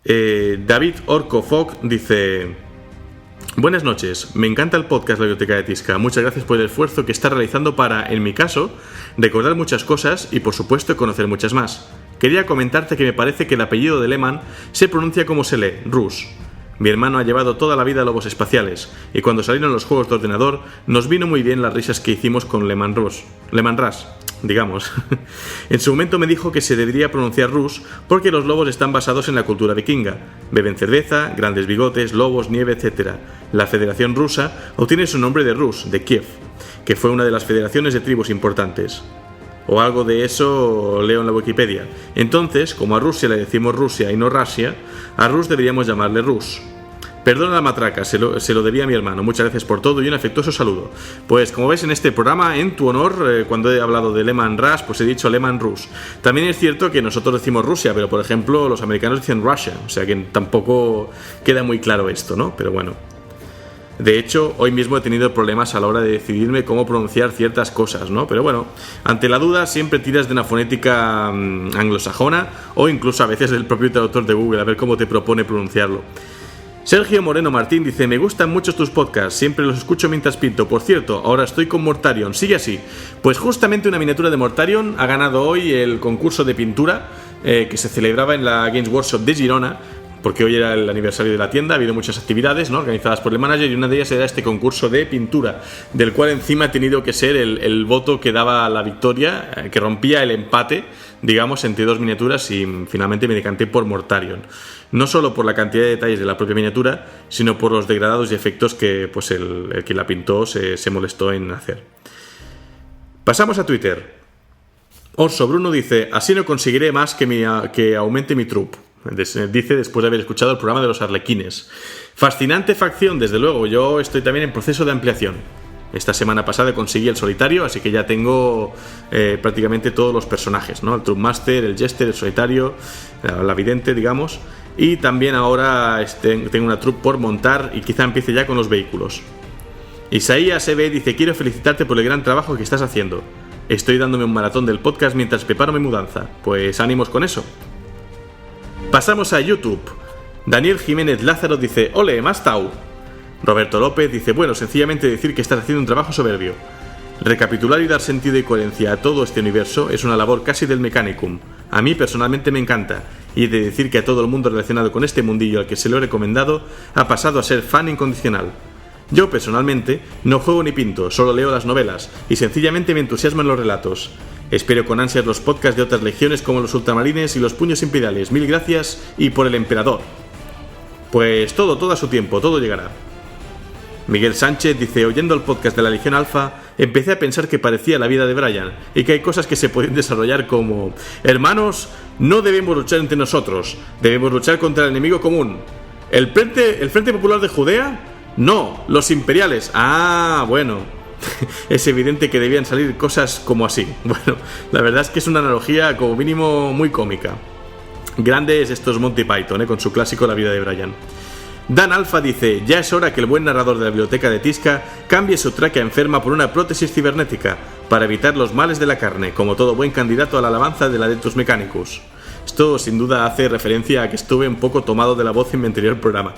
S1: David Orco Fock dice: buenas noches, me encanta el podcast La Biblioteca de Tisca, muchas gracias por el esfuerzo que está realizando para, en mi caso, recordar muchas cosas y por supuesto conocer muchas más. Quería comentarte que me parece que el apellido de Lehman se pronuncia como se lee, Rus. Mi hermano ha llevado toda la vida lobos espaciales, y cuando salieron los juegos de ordenador, nos vino muy bien las risas que hicimos con Lehman Rush, digamos. En su momento me dijo que se debería pronunciar Rus porque los lobos están basados en la cultura vikinga. Beben cerveza, grandes bigotes, lobos, nieve, etc. La Federación Rusa obtiene su nombre de Rus, de Kiev, que fue una de las federaciones de tribus importantes. O algo de eso leo en la Wikipedia. Entonces, como a Rusia le decimos Rusia y no Rusia, a Rus deberíamos llamarle Rus. Perdona la matraca, se lo debía a mi hermano. Muchas gracias por todo y un afectuoso saludo. Pues como ves en este programa, en tu honor, cuando he hablado de Lehman Rush, pues he dicho Lehman Rus. También es cierto que nosotros decimos Rusia, pero por ejemplo los americanos dicen Russia, o sea que tampoco queda muy claro esto, ¿no? Pero bueno. De hecho, hoy mismo he tenido problemas a la hora de decidirme cómo pronunciar ciertas cosas, ¿no? Pero bueno, ante la duda siempre tiras de una fonética anglosajona o incluso a veces del propio traductor de Google, a ver cómo te propone pronunciarlo. Sergio Moreno Martín dice: me gustan mucho tus podcasts, siempre los escucho mientras pinto. Por cierto, ahora estoy con Mortarion, sigue así. Pues justamente una miniatura de Mortarion ha ganado hoy el concurso de pintura que se celebraba en la Games Workshop de Girona, porque hoy era el aniversario de la tienda. Ha habido muchas actividades, ¿no?, organizadas por el manager, y una de ellas era este concurso de pintura, del cual encima ha tenido que ser el voto que daba la victoria, que rompía el empate, digamos, entre dos miniaturas, y finalmente me decanté por Mortarion. No solo por la cantidad de detalles de la propia miniatura, sino por los degradados y efectos que pues el que la pintó se molestó en hacer. Pasamos a Twitter. Orso Bruno dice: así no conseguiré más que aumente mi troop. Dice después de haber escuchado el programa de los arlequines. Fascinante facción, desde luego. Yo estoy también en proceso de ampliación. Esta semana pasada conseguí el solitario, así que ya tengo prácticamente todos los personajes, ¿no? El Trumpmaster, el Jester, el solitario, la vidente, digamos. Y también ahora tengo una troupe por montar y quizá empiece ya con los vehículos. Isaías EB dice: quiero felicitarte por el gran trabajo que estás haciendo. Estoy dándome un maratón del podcast mientras preparo mi mudanza. Pues ánimos con eso. Pasamos a YouTube. Daniel Jiménez Lázaro dice: ole, más tau. Roberto López dice: bueno, sencillamente decir que estás haciendo un trabajo soberbio. Recapitular y dar sentido y coherencia a todo este universo es una labor casi del Mechanicum. A mí personalmente me encanta, y he de decir que a todo el mundo relacionado con este mundillo al que se lo he recomendado ha pasado a ser fan incondicional. Yo personalmente no juego ni pinto, solo leo las novelas y sencillamente me entusiasman los relatos. Espero con ansias los podcasts de otras legiones como los Ultramarines y los Puños Imperiales. Mil gracias y por el emperador. Pues todo a su tiempo, todo llegará. Miguel Sánchez dice: oyendo el podcast de la Legión Alfa, empecé a pensar que parecía la vida de Brian y que hay cosas que se pueden desarrollar como: hermanos, no debemos luchar entre nosotros, debemos luchar contra el enemigo común. ¿El Frente Popular de Judea? No, los imperiales. Ah, bueno. Es evidente que debían salir cosas como así. Bueno, la verdad es que es una analogía como mínimo muy cómica. Grandes estos Monty Python, con su clásico La vida de Brian. Dan Alfa dice: ya es hora que el buen narrador de la biblioteca de Tisca cambie su tráquea enferma por una prótesis cibernética para evitar los males de la carne, como todo buen candidato a la alabanza del Adeptus Mechanicus. Esto sin duda hace referencia a que estuve un poco tomado de la voz en mi anterior programa.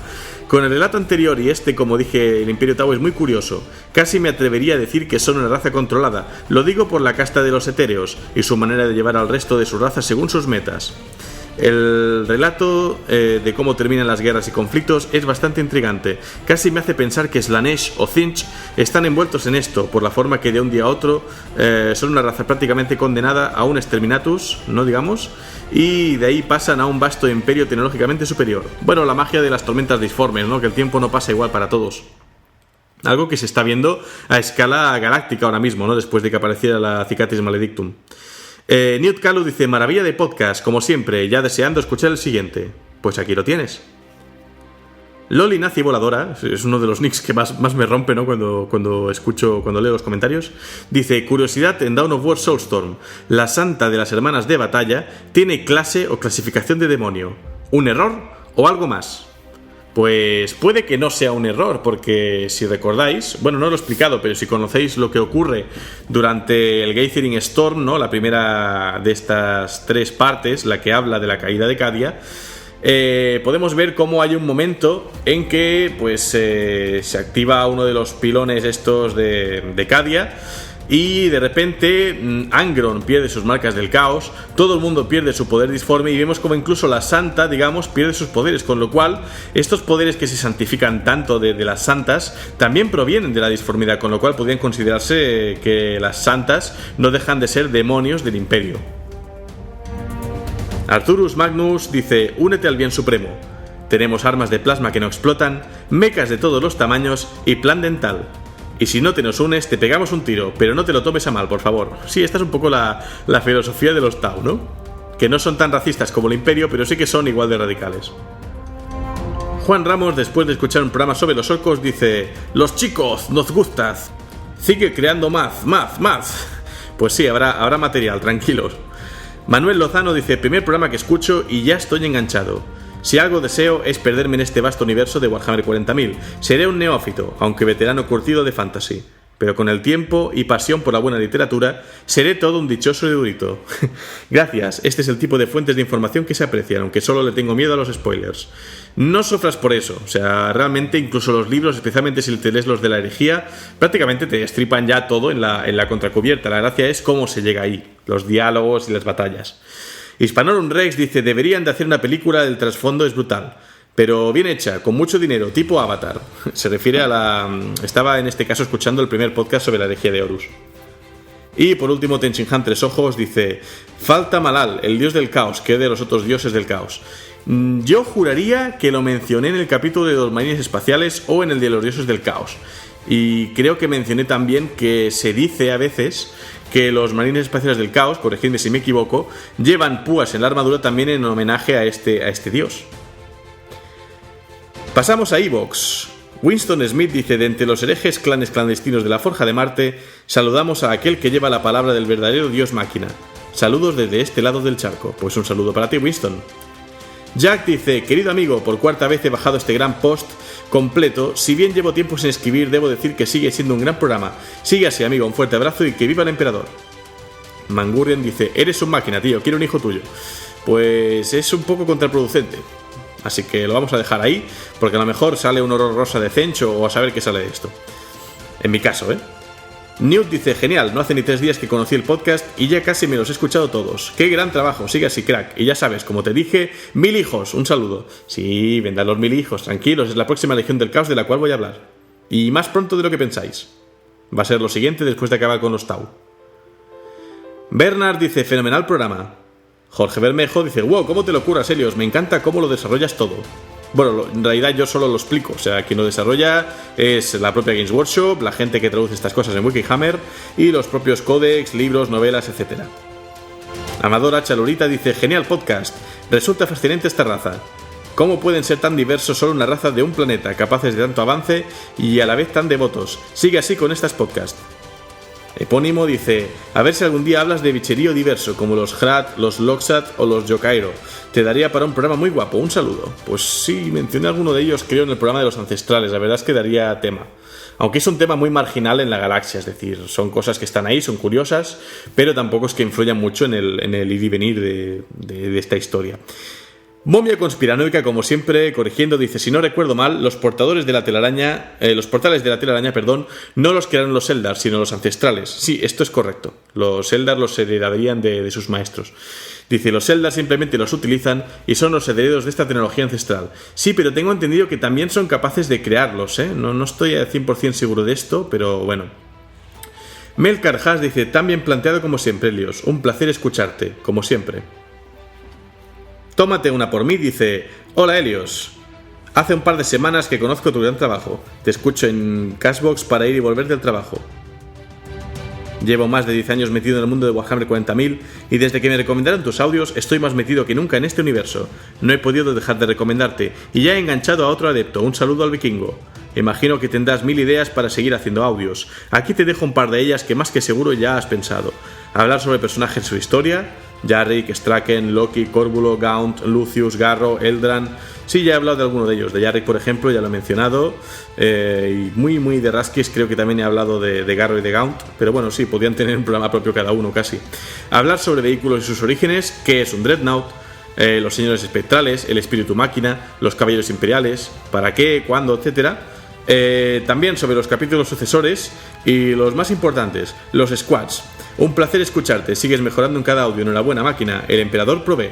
S1: Con el relato anterior y como dije, el Imperio Tau es muy curioso. Casi me atrevería a decir que son una raza controlada. Lo digo por la casta de los etéreos y su manera de llevar al resto de su raza según sus metas. El relato de cómo terminan las guerras y conflictos es bastante intrigante. Casi me hace pensar que Slaanesh o Tzeentch están envueltos en esto, por la forma que de un día a otro son una raza prácticamente condenada a un exterminatus, ¿no digamos? Y de ahí pasan a un vasto imperio tecnológicamente superior. Bueno, la magia de las tormentas disformes, ¿no? Que el tiempo no pasa igual para todos. Algo que se está viendo a escala galáctica ahora mismo, ¿no? Después de que apareciera la Cicatrix Maledictum. Newt Calu dice: maravilla de podcast, como siempre, ya deseando escuchar el siguiente. Pues aquí lo tienes. Loli Nazi Voladora, es uno de los nicks que más me rompe, ¿no? Cuando leo los comentarios. Dice: curiosidad en Dawn of War Soulstorm. La santa de las hermanas de batalla tiene clase o clasificación de demonio. ¿Un error o algo más? Pues puede que no sea un error, porque si recordáis, bueno, no lo he explicado, pero si conocéis lo que ocurre durante el Gathering Storm, ¿no? La primera de estas tres partes, la que habla de la caída de Cadia, podemos ver cómo hay un momento en que pues se activa uno de los pilones estos de Cadia. Y de repente Angron pierde sus marcas del caos, todo el mundo pierde su poder disforme y vemos como incluso la santa, digamos, pierde sus poderes, con lo cual estos poderes que se santifican tanto de las santas también provienen de la disformidad, con lo cual podrían considerarse que las santas no dejan de ser demonios del imperio. Arturus Magnus dice: únete al bien supremo. Tenemos armas de plasma que no explotan, mechas de todos los tamaños y plan dental. Y si no te nos unes, te pegamos un tiro, pero no te lo tomes a mal, por favor. Sí, esta es un poco la filosofía de los Tau, ¿no? Que no son tan racistas como el Imperio, pero sí que son igual de radicales. Juan Ramos, después de escuchar un programa sobre los orcos, dice: los chicos, nos gustas. Sigue creando más. Pues sí, habrá material, tranquilos. Manuel Lozano dice: primer programa que escucho y ya estoy enganchado. Si algo deseo es perderme en este vasto universo de Warhammer 40.000. Seré un neófito, aunque veterano curtido de fantasy. Pero con el tiempo y pasión por la buena literatura, seré todo un dichoso erudito. Gracias, este es el tipo de fuentes de información que se aprecian, aunque solo le tengo miedo a los spoilers. No sufras por eso, o sea, realmente incluso los libros, especialmente si te lees los de la herejía, prácticamente te destripan ya todo en la contracubierta. La gracia es cómo se llega ahí, los diálogos y las batallas. Hispanorum Rex dice: deberían de hacer una película, el trasfondo es brutal, pero bien hecha, con mucho dinero, tipo Avatar. Se refiere a estaba en este caso escuchando el primer podcast sobre la herejía de Horus. Y por último, Tenshinhan Tres Ojos dice: falta Malal, el dios del caos, que es de los otros dioses del caos. Yo juraría que lo mencioné en el capítulo de los marines espaciales o en el de los dioses del caos. Y creo que mencioné también que se dice a veces que los marines espaciales del caos, corregidme si me equivoco, llevan púas en la armadura también en homenaje a este dios. Pasamos a Evox. Winston Smith dice: de entre los herejes clanes clandestinos de la Forja de Marte, saludamos a aquel que lleva la palabra del verdadero dios máquina. Saludos desde este lado del charco. Pues un saludo para ti, Winston. Jack dice: querido amigo, por cuarta vez he bajado este gran post completo. Si bien llevo tiempo sin escribir, debo decir que sigue siendo un gran programa. Sigue así, amigo, un fuerte abrazo y que viva el emperador. Mangurian dice: eres un máquina, tío, quiero un hijo tuyo. Pues es un poco contraproducente, así que lo vamos a dejar ahí, porque a lo mejor sale un horror rosa de Cencho o a saber qué sale de esto. En mi caso, Newt dice: genial, no hace ni 3 días que conocí el podcast y ya casi me los he escuchado todos. ¡Qué gran trabajo! Sigue así, crack. Y ya sabes, como te dije, 1000 hijos, un saludo. Sí, vendrán los 1000 hijos, tranquilos, es la próxima Legión del Caos de la cual voy a hablar. Y más pronto de lo que pensáis. Va a ser lo siguiente después de acabar con los Tau. Bernard dice: fenomenal programa. Jorge Bermejo dice: wow, ¿cómo te lo curas, Helios? Me encanta cómo lo desarrollas todo. Bueno, en realidad yo solo lo explico, o sea, quien lo desarrolla es la propia Games Workshop, la gente que traduce estas cosas en Wikihammer y los propios códex, libros, novelas, etc. Amadora Chalurita dice: genial podcast, resulta fascinante esta raza. ¿Cómo pueden ser tan diversos solo una raza de un planeta, capaces de tanto avance y a la vez tan devotos? Sigue así con estas podcasts. Epónimo dice: a ver si algún día hablas de bicherío diverso, como los Hrat, los Loxat o los Yokairo. Te daría para un programa muy guapo, un saludo. Pues sí, mencioné alguno de ellos, creo, en el programa de los ancestrales, la verdad es que daría tema. Aunque es un tema muy marginal en la galaxia, es decir, son cosas que están ahí, son curiosas, pero tampoco es que influyan mucho en el ir y venir de esta historia. Momia conspiranoica, como siempre, corrigiendo, dice: si no recuerdo mal, los portales de la telaraña, no los crearon los Eldar, sino los ancestrales. Sí, esto es correcto. Los Eldar los heredarían de sus maestros. Dice: los Eldar simplemente los utilizan y son los herederos de esta tecnología ancestral. Sí, pero tengo entendido que también son capaces de crearlos, No estoy al 100% seguro de esto, pero bueno. Melkar Haas dice: tan bien planteado como siempre, Helios. Un placer escucharte, como siempre. Tómate una por mí, dice: hola, Helios. Hace un par de semanas que conozco tu gran trabajo. Te escucho en Cashbox para ir y volver del trabajo. Llevo más de 10 años metido en el mundo de Warhammer 40.000 y desde que me recomendaron tus audios estoy más metido que nunca en este universo. No he podido dejar de recomendarte y ya he enganchado a otro adepto. Un saludo al vikingo. Imagino que tendrás 1000 ideas para seguir haciendo audios. Aquí te dejo un par de ellas que más que seguro ya has pensado. Hablar sobre personajes en su historia: Yarrick, Straken, Loki, Corbulo, Gaunt, Lucius, Garro, Eldran. Sí, ya he hablado de alguno de ellos. De Yarrick, por ejemplo, ya lo he mencionado. Y muy de Raskis creo que también he hablado de Garro y de Gaunt. Pero bueno, sí, podrían tener un programa propio cada uno casi. Hablar sobre vehículos y sus orígenes: qué es un Dreadnought, los señores espectrales, el espíritu máquina, los caballeros imperiales, para qué, cuándo, etcétera. También sobre los capítulos sucesores y los más importantes, los squads. Un placer escucharte, sigues mejorando en cada audio. Enhorabuena, máquina, el emperador provee.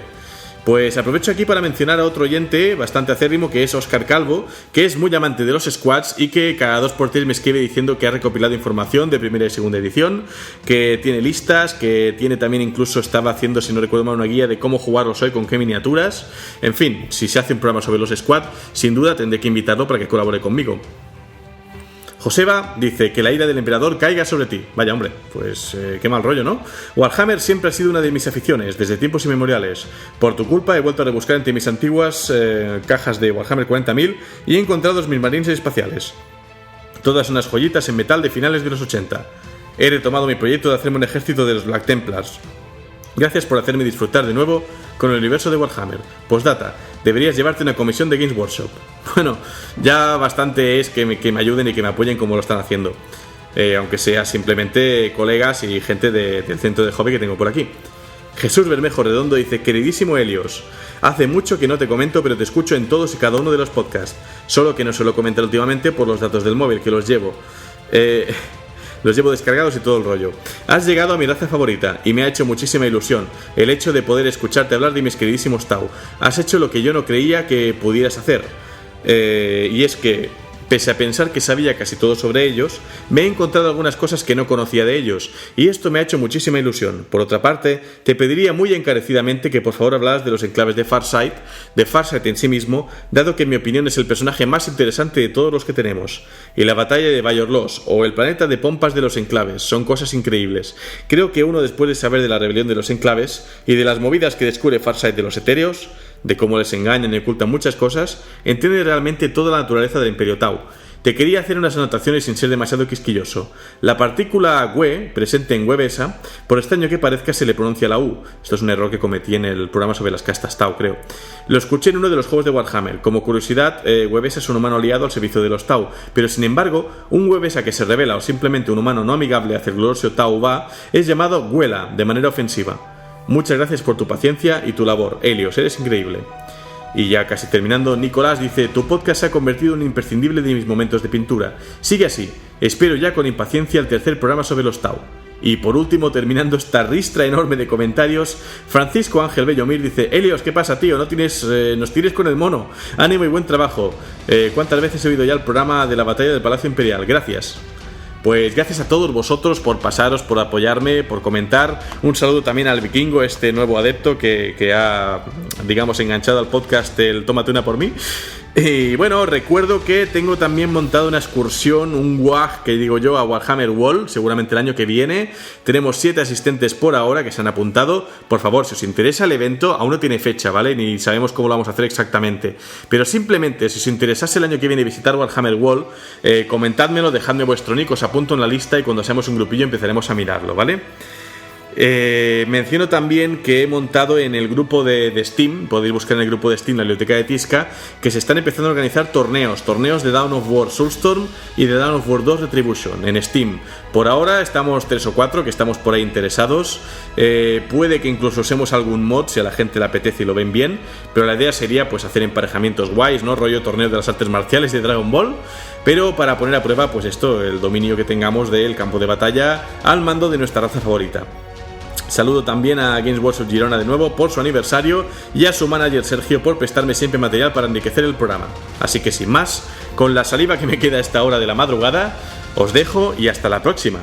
S1: Pues aprovecho aquí para mencionar a otro oyente bastante acérrimo, que es Óscar Calvo, que es muy amante de los squads y que cada 2x3 me escribe diciendo que ha recopilado información de primera y segunda edición, que tiene listas, que tiene también, incluso estaba haciendo, si no recuerdo mal, una guía de cómo jugarlos hoy, con qué miniaturas. En fin, si se hace un programa sobre los squads, sin duda tendré que invitarlo para que colabore conmigo. Joseba dice: que la ira del emperador caiga sobre ti. Vaya, hombre, pues qué mal rollo, ¿no? Warhammer siempre ha sido una de mis aficiones, desde tiempos inmemoriales. Por tu culpa he vuelto a rebuscar entre mis antiguas cajas de Warhammer 40.000 y he encontrado mis marines espaciales. Todas unas joyitas en metal de finales de los 80. He retomado mi proyecto de hacerme un ejército de los Black Templars. Gracias por hacerme disfrutar de nuevo con el universo de Warhammer. Postdata: deberías llevarte una comisión de Games Workshop. Bueno, ya bastante es que me ayuden y que me apoyen como lo están haciendo. Aunque sea simplemente colegas y gente del centro de hobby que tengo por aquí. Jesús Bermejo Redondo dice: queridísimo Helios, hace mucho que no te comento, pero te escucho en todos y cada uno de los podcasts. Solo que no suelo comentar últimamente por los datos del móvil, que los llevo. Los llevo descargados y todo el rollo. Has llegado a mi raza favorita y me ha hecho muchísima ilusión el hecho de poder escucharte hablar de mis queridísimos Tau. Has hecho lo que yo no creía que pudieras hacer. Y es que, pese a pensar que sabía casi todo sobre ellos, me he encontrado algunas cosas que no conocía de ellos, y esto me ha hecho muchísima ilusión. Por otra parte, te pediría muy encarecidamente que por favor hablaras de los enclaves de Farsight en sí mismo, dado que en mi opinión es el personaje más interesante de todos los que tenemos. Y la batalla de Bayor-Los, o el planeta de pompas de los enclaves, son cosas increíbles. Creo que uno, después de saber de la rebelión de los enclaves, y de las movidas que descubre Farsight de los etéreos, de cómo les engañan y ocultan muchas cosas, entiende realmente toda la naturaleza del Imperio Tau. Te quería hacer unas anotaciones sin ser demasiado quisquilloso. La partícula we, presente en Webesa, por extraño que parezca, se le pronuncia la U. Esto es un error que cometí en el programa sobre las castas Tau, creo. Lo escuché en uno de los juegos de Warhammer. Como curiosidad, Webesa es un humano aliado al servicio de los Tau, pero sin embargo, un Webesa que se revela o simplemente un humano no amigable hacia el glorioso Tau Va es llamado Gwela, de manera ofensiva. Muchas gracias por tu paciencia y tu labor, Helios, eres increíble. Y ya casi terminando, Nicolás dice: tu podcast se ha convertido en un imprescindible de mis momentos de pintura. Sigue así, espero ya con impaciencia el tercer programa sobre los Tau. Y por último, terminando esta ristra enorme de comentarios, Francisco Ángel Bellomir dice: Helios, ¿qué pasa, tío? Nos tires con el mono. Ánimo y buen trabajo. ¿Cuántas veces he oído ya el programa de la batalla del Palacio Imperial? Gracias. Pues gracias a todos vosotros por pasaros, por apoyarme, por comentar. Un saludo también al Vikingo, este nuevo adepto que ha, digamos, enganchado al podcast el Tómate una por mí. Y bueno, recuerdo que tengo también montado una excursión, un WAG, que digo yo, a Warhammer World, seguramente el año que viene. Tenemos 7 asistentes por ahora que se han apuntado. Por favor, si os interesa el evento, aún no tiene fecha, ¿vale? Ni sabemos cómo lo vamos a hacer exactamente. Pero simplemente, si os interesase el año que viene visitar Warhammer World, comentádmelo, dejadme vuestro nick, os apunto en la lista y cuando seamos un grupillo empezaremos a mirarlo, ¿vale? Menciono también que he montado en el grupo de Steam, podéis buscar en el grupo de Steam la biblioteca de Tisca, que se están empezando a organizar torneos de Dawn of War Soulstorm y de Dawn of War 2 Retribution en Steam. Por ahora estamos 3 o 4 que estamos por ahí interesados. Puede que incluso usemos algún mod si a la gente le apetece y lo ven bien, pero la idea sería pues hacer emparejamientos guays, ¿no? Rollo torneo de las artes marciales de Dragon Ball, pero para poner a prueba pues esto, el dominio que tengamos del campo de batalla al mando de nuestra raza favorita. Saludo también a Games Workshop Girona de nuevo por su aniversario y a su manager Sergio por prestarme siempre material para enriquecer el programa. Así que sin más, con la saliva que me queda a esta hora de la madrugada, os dejo y hasta la próxima.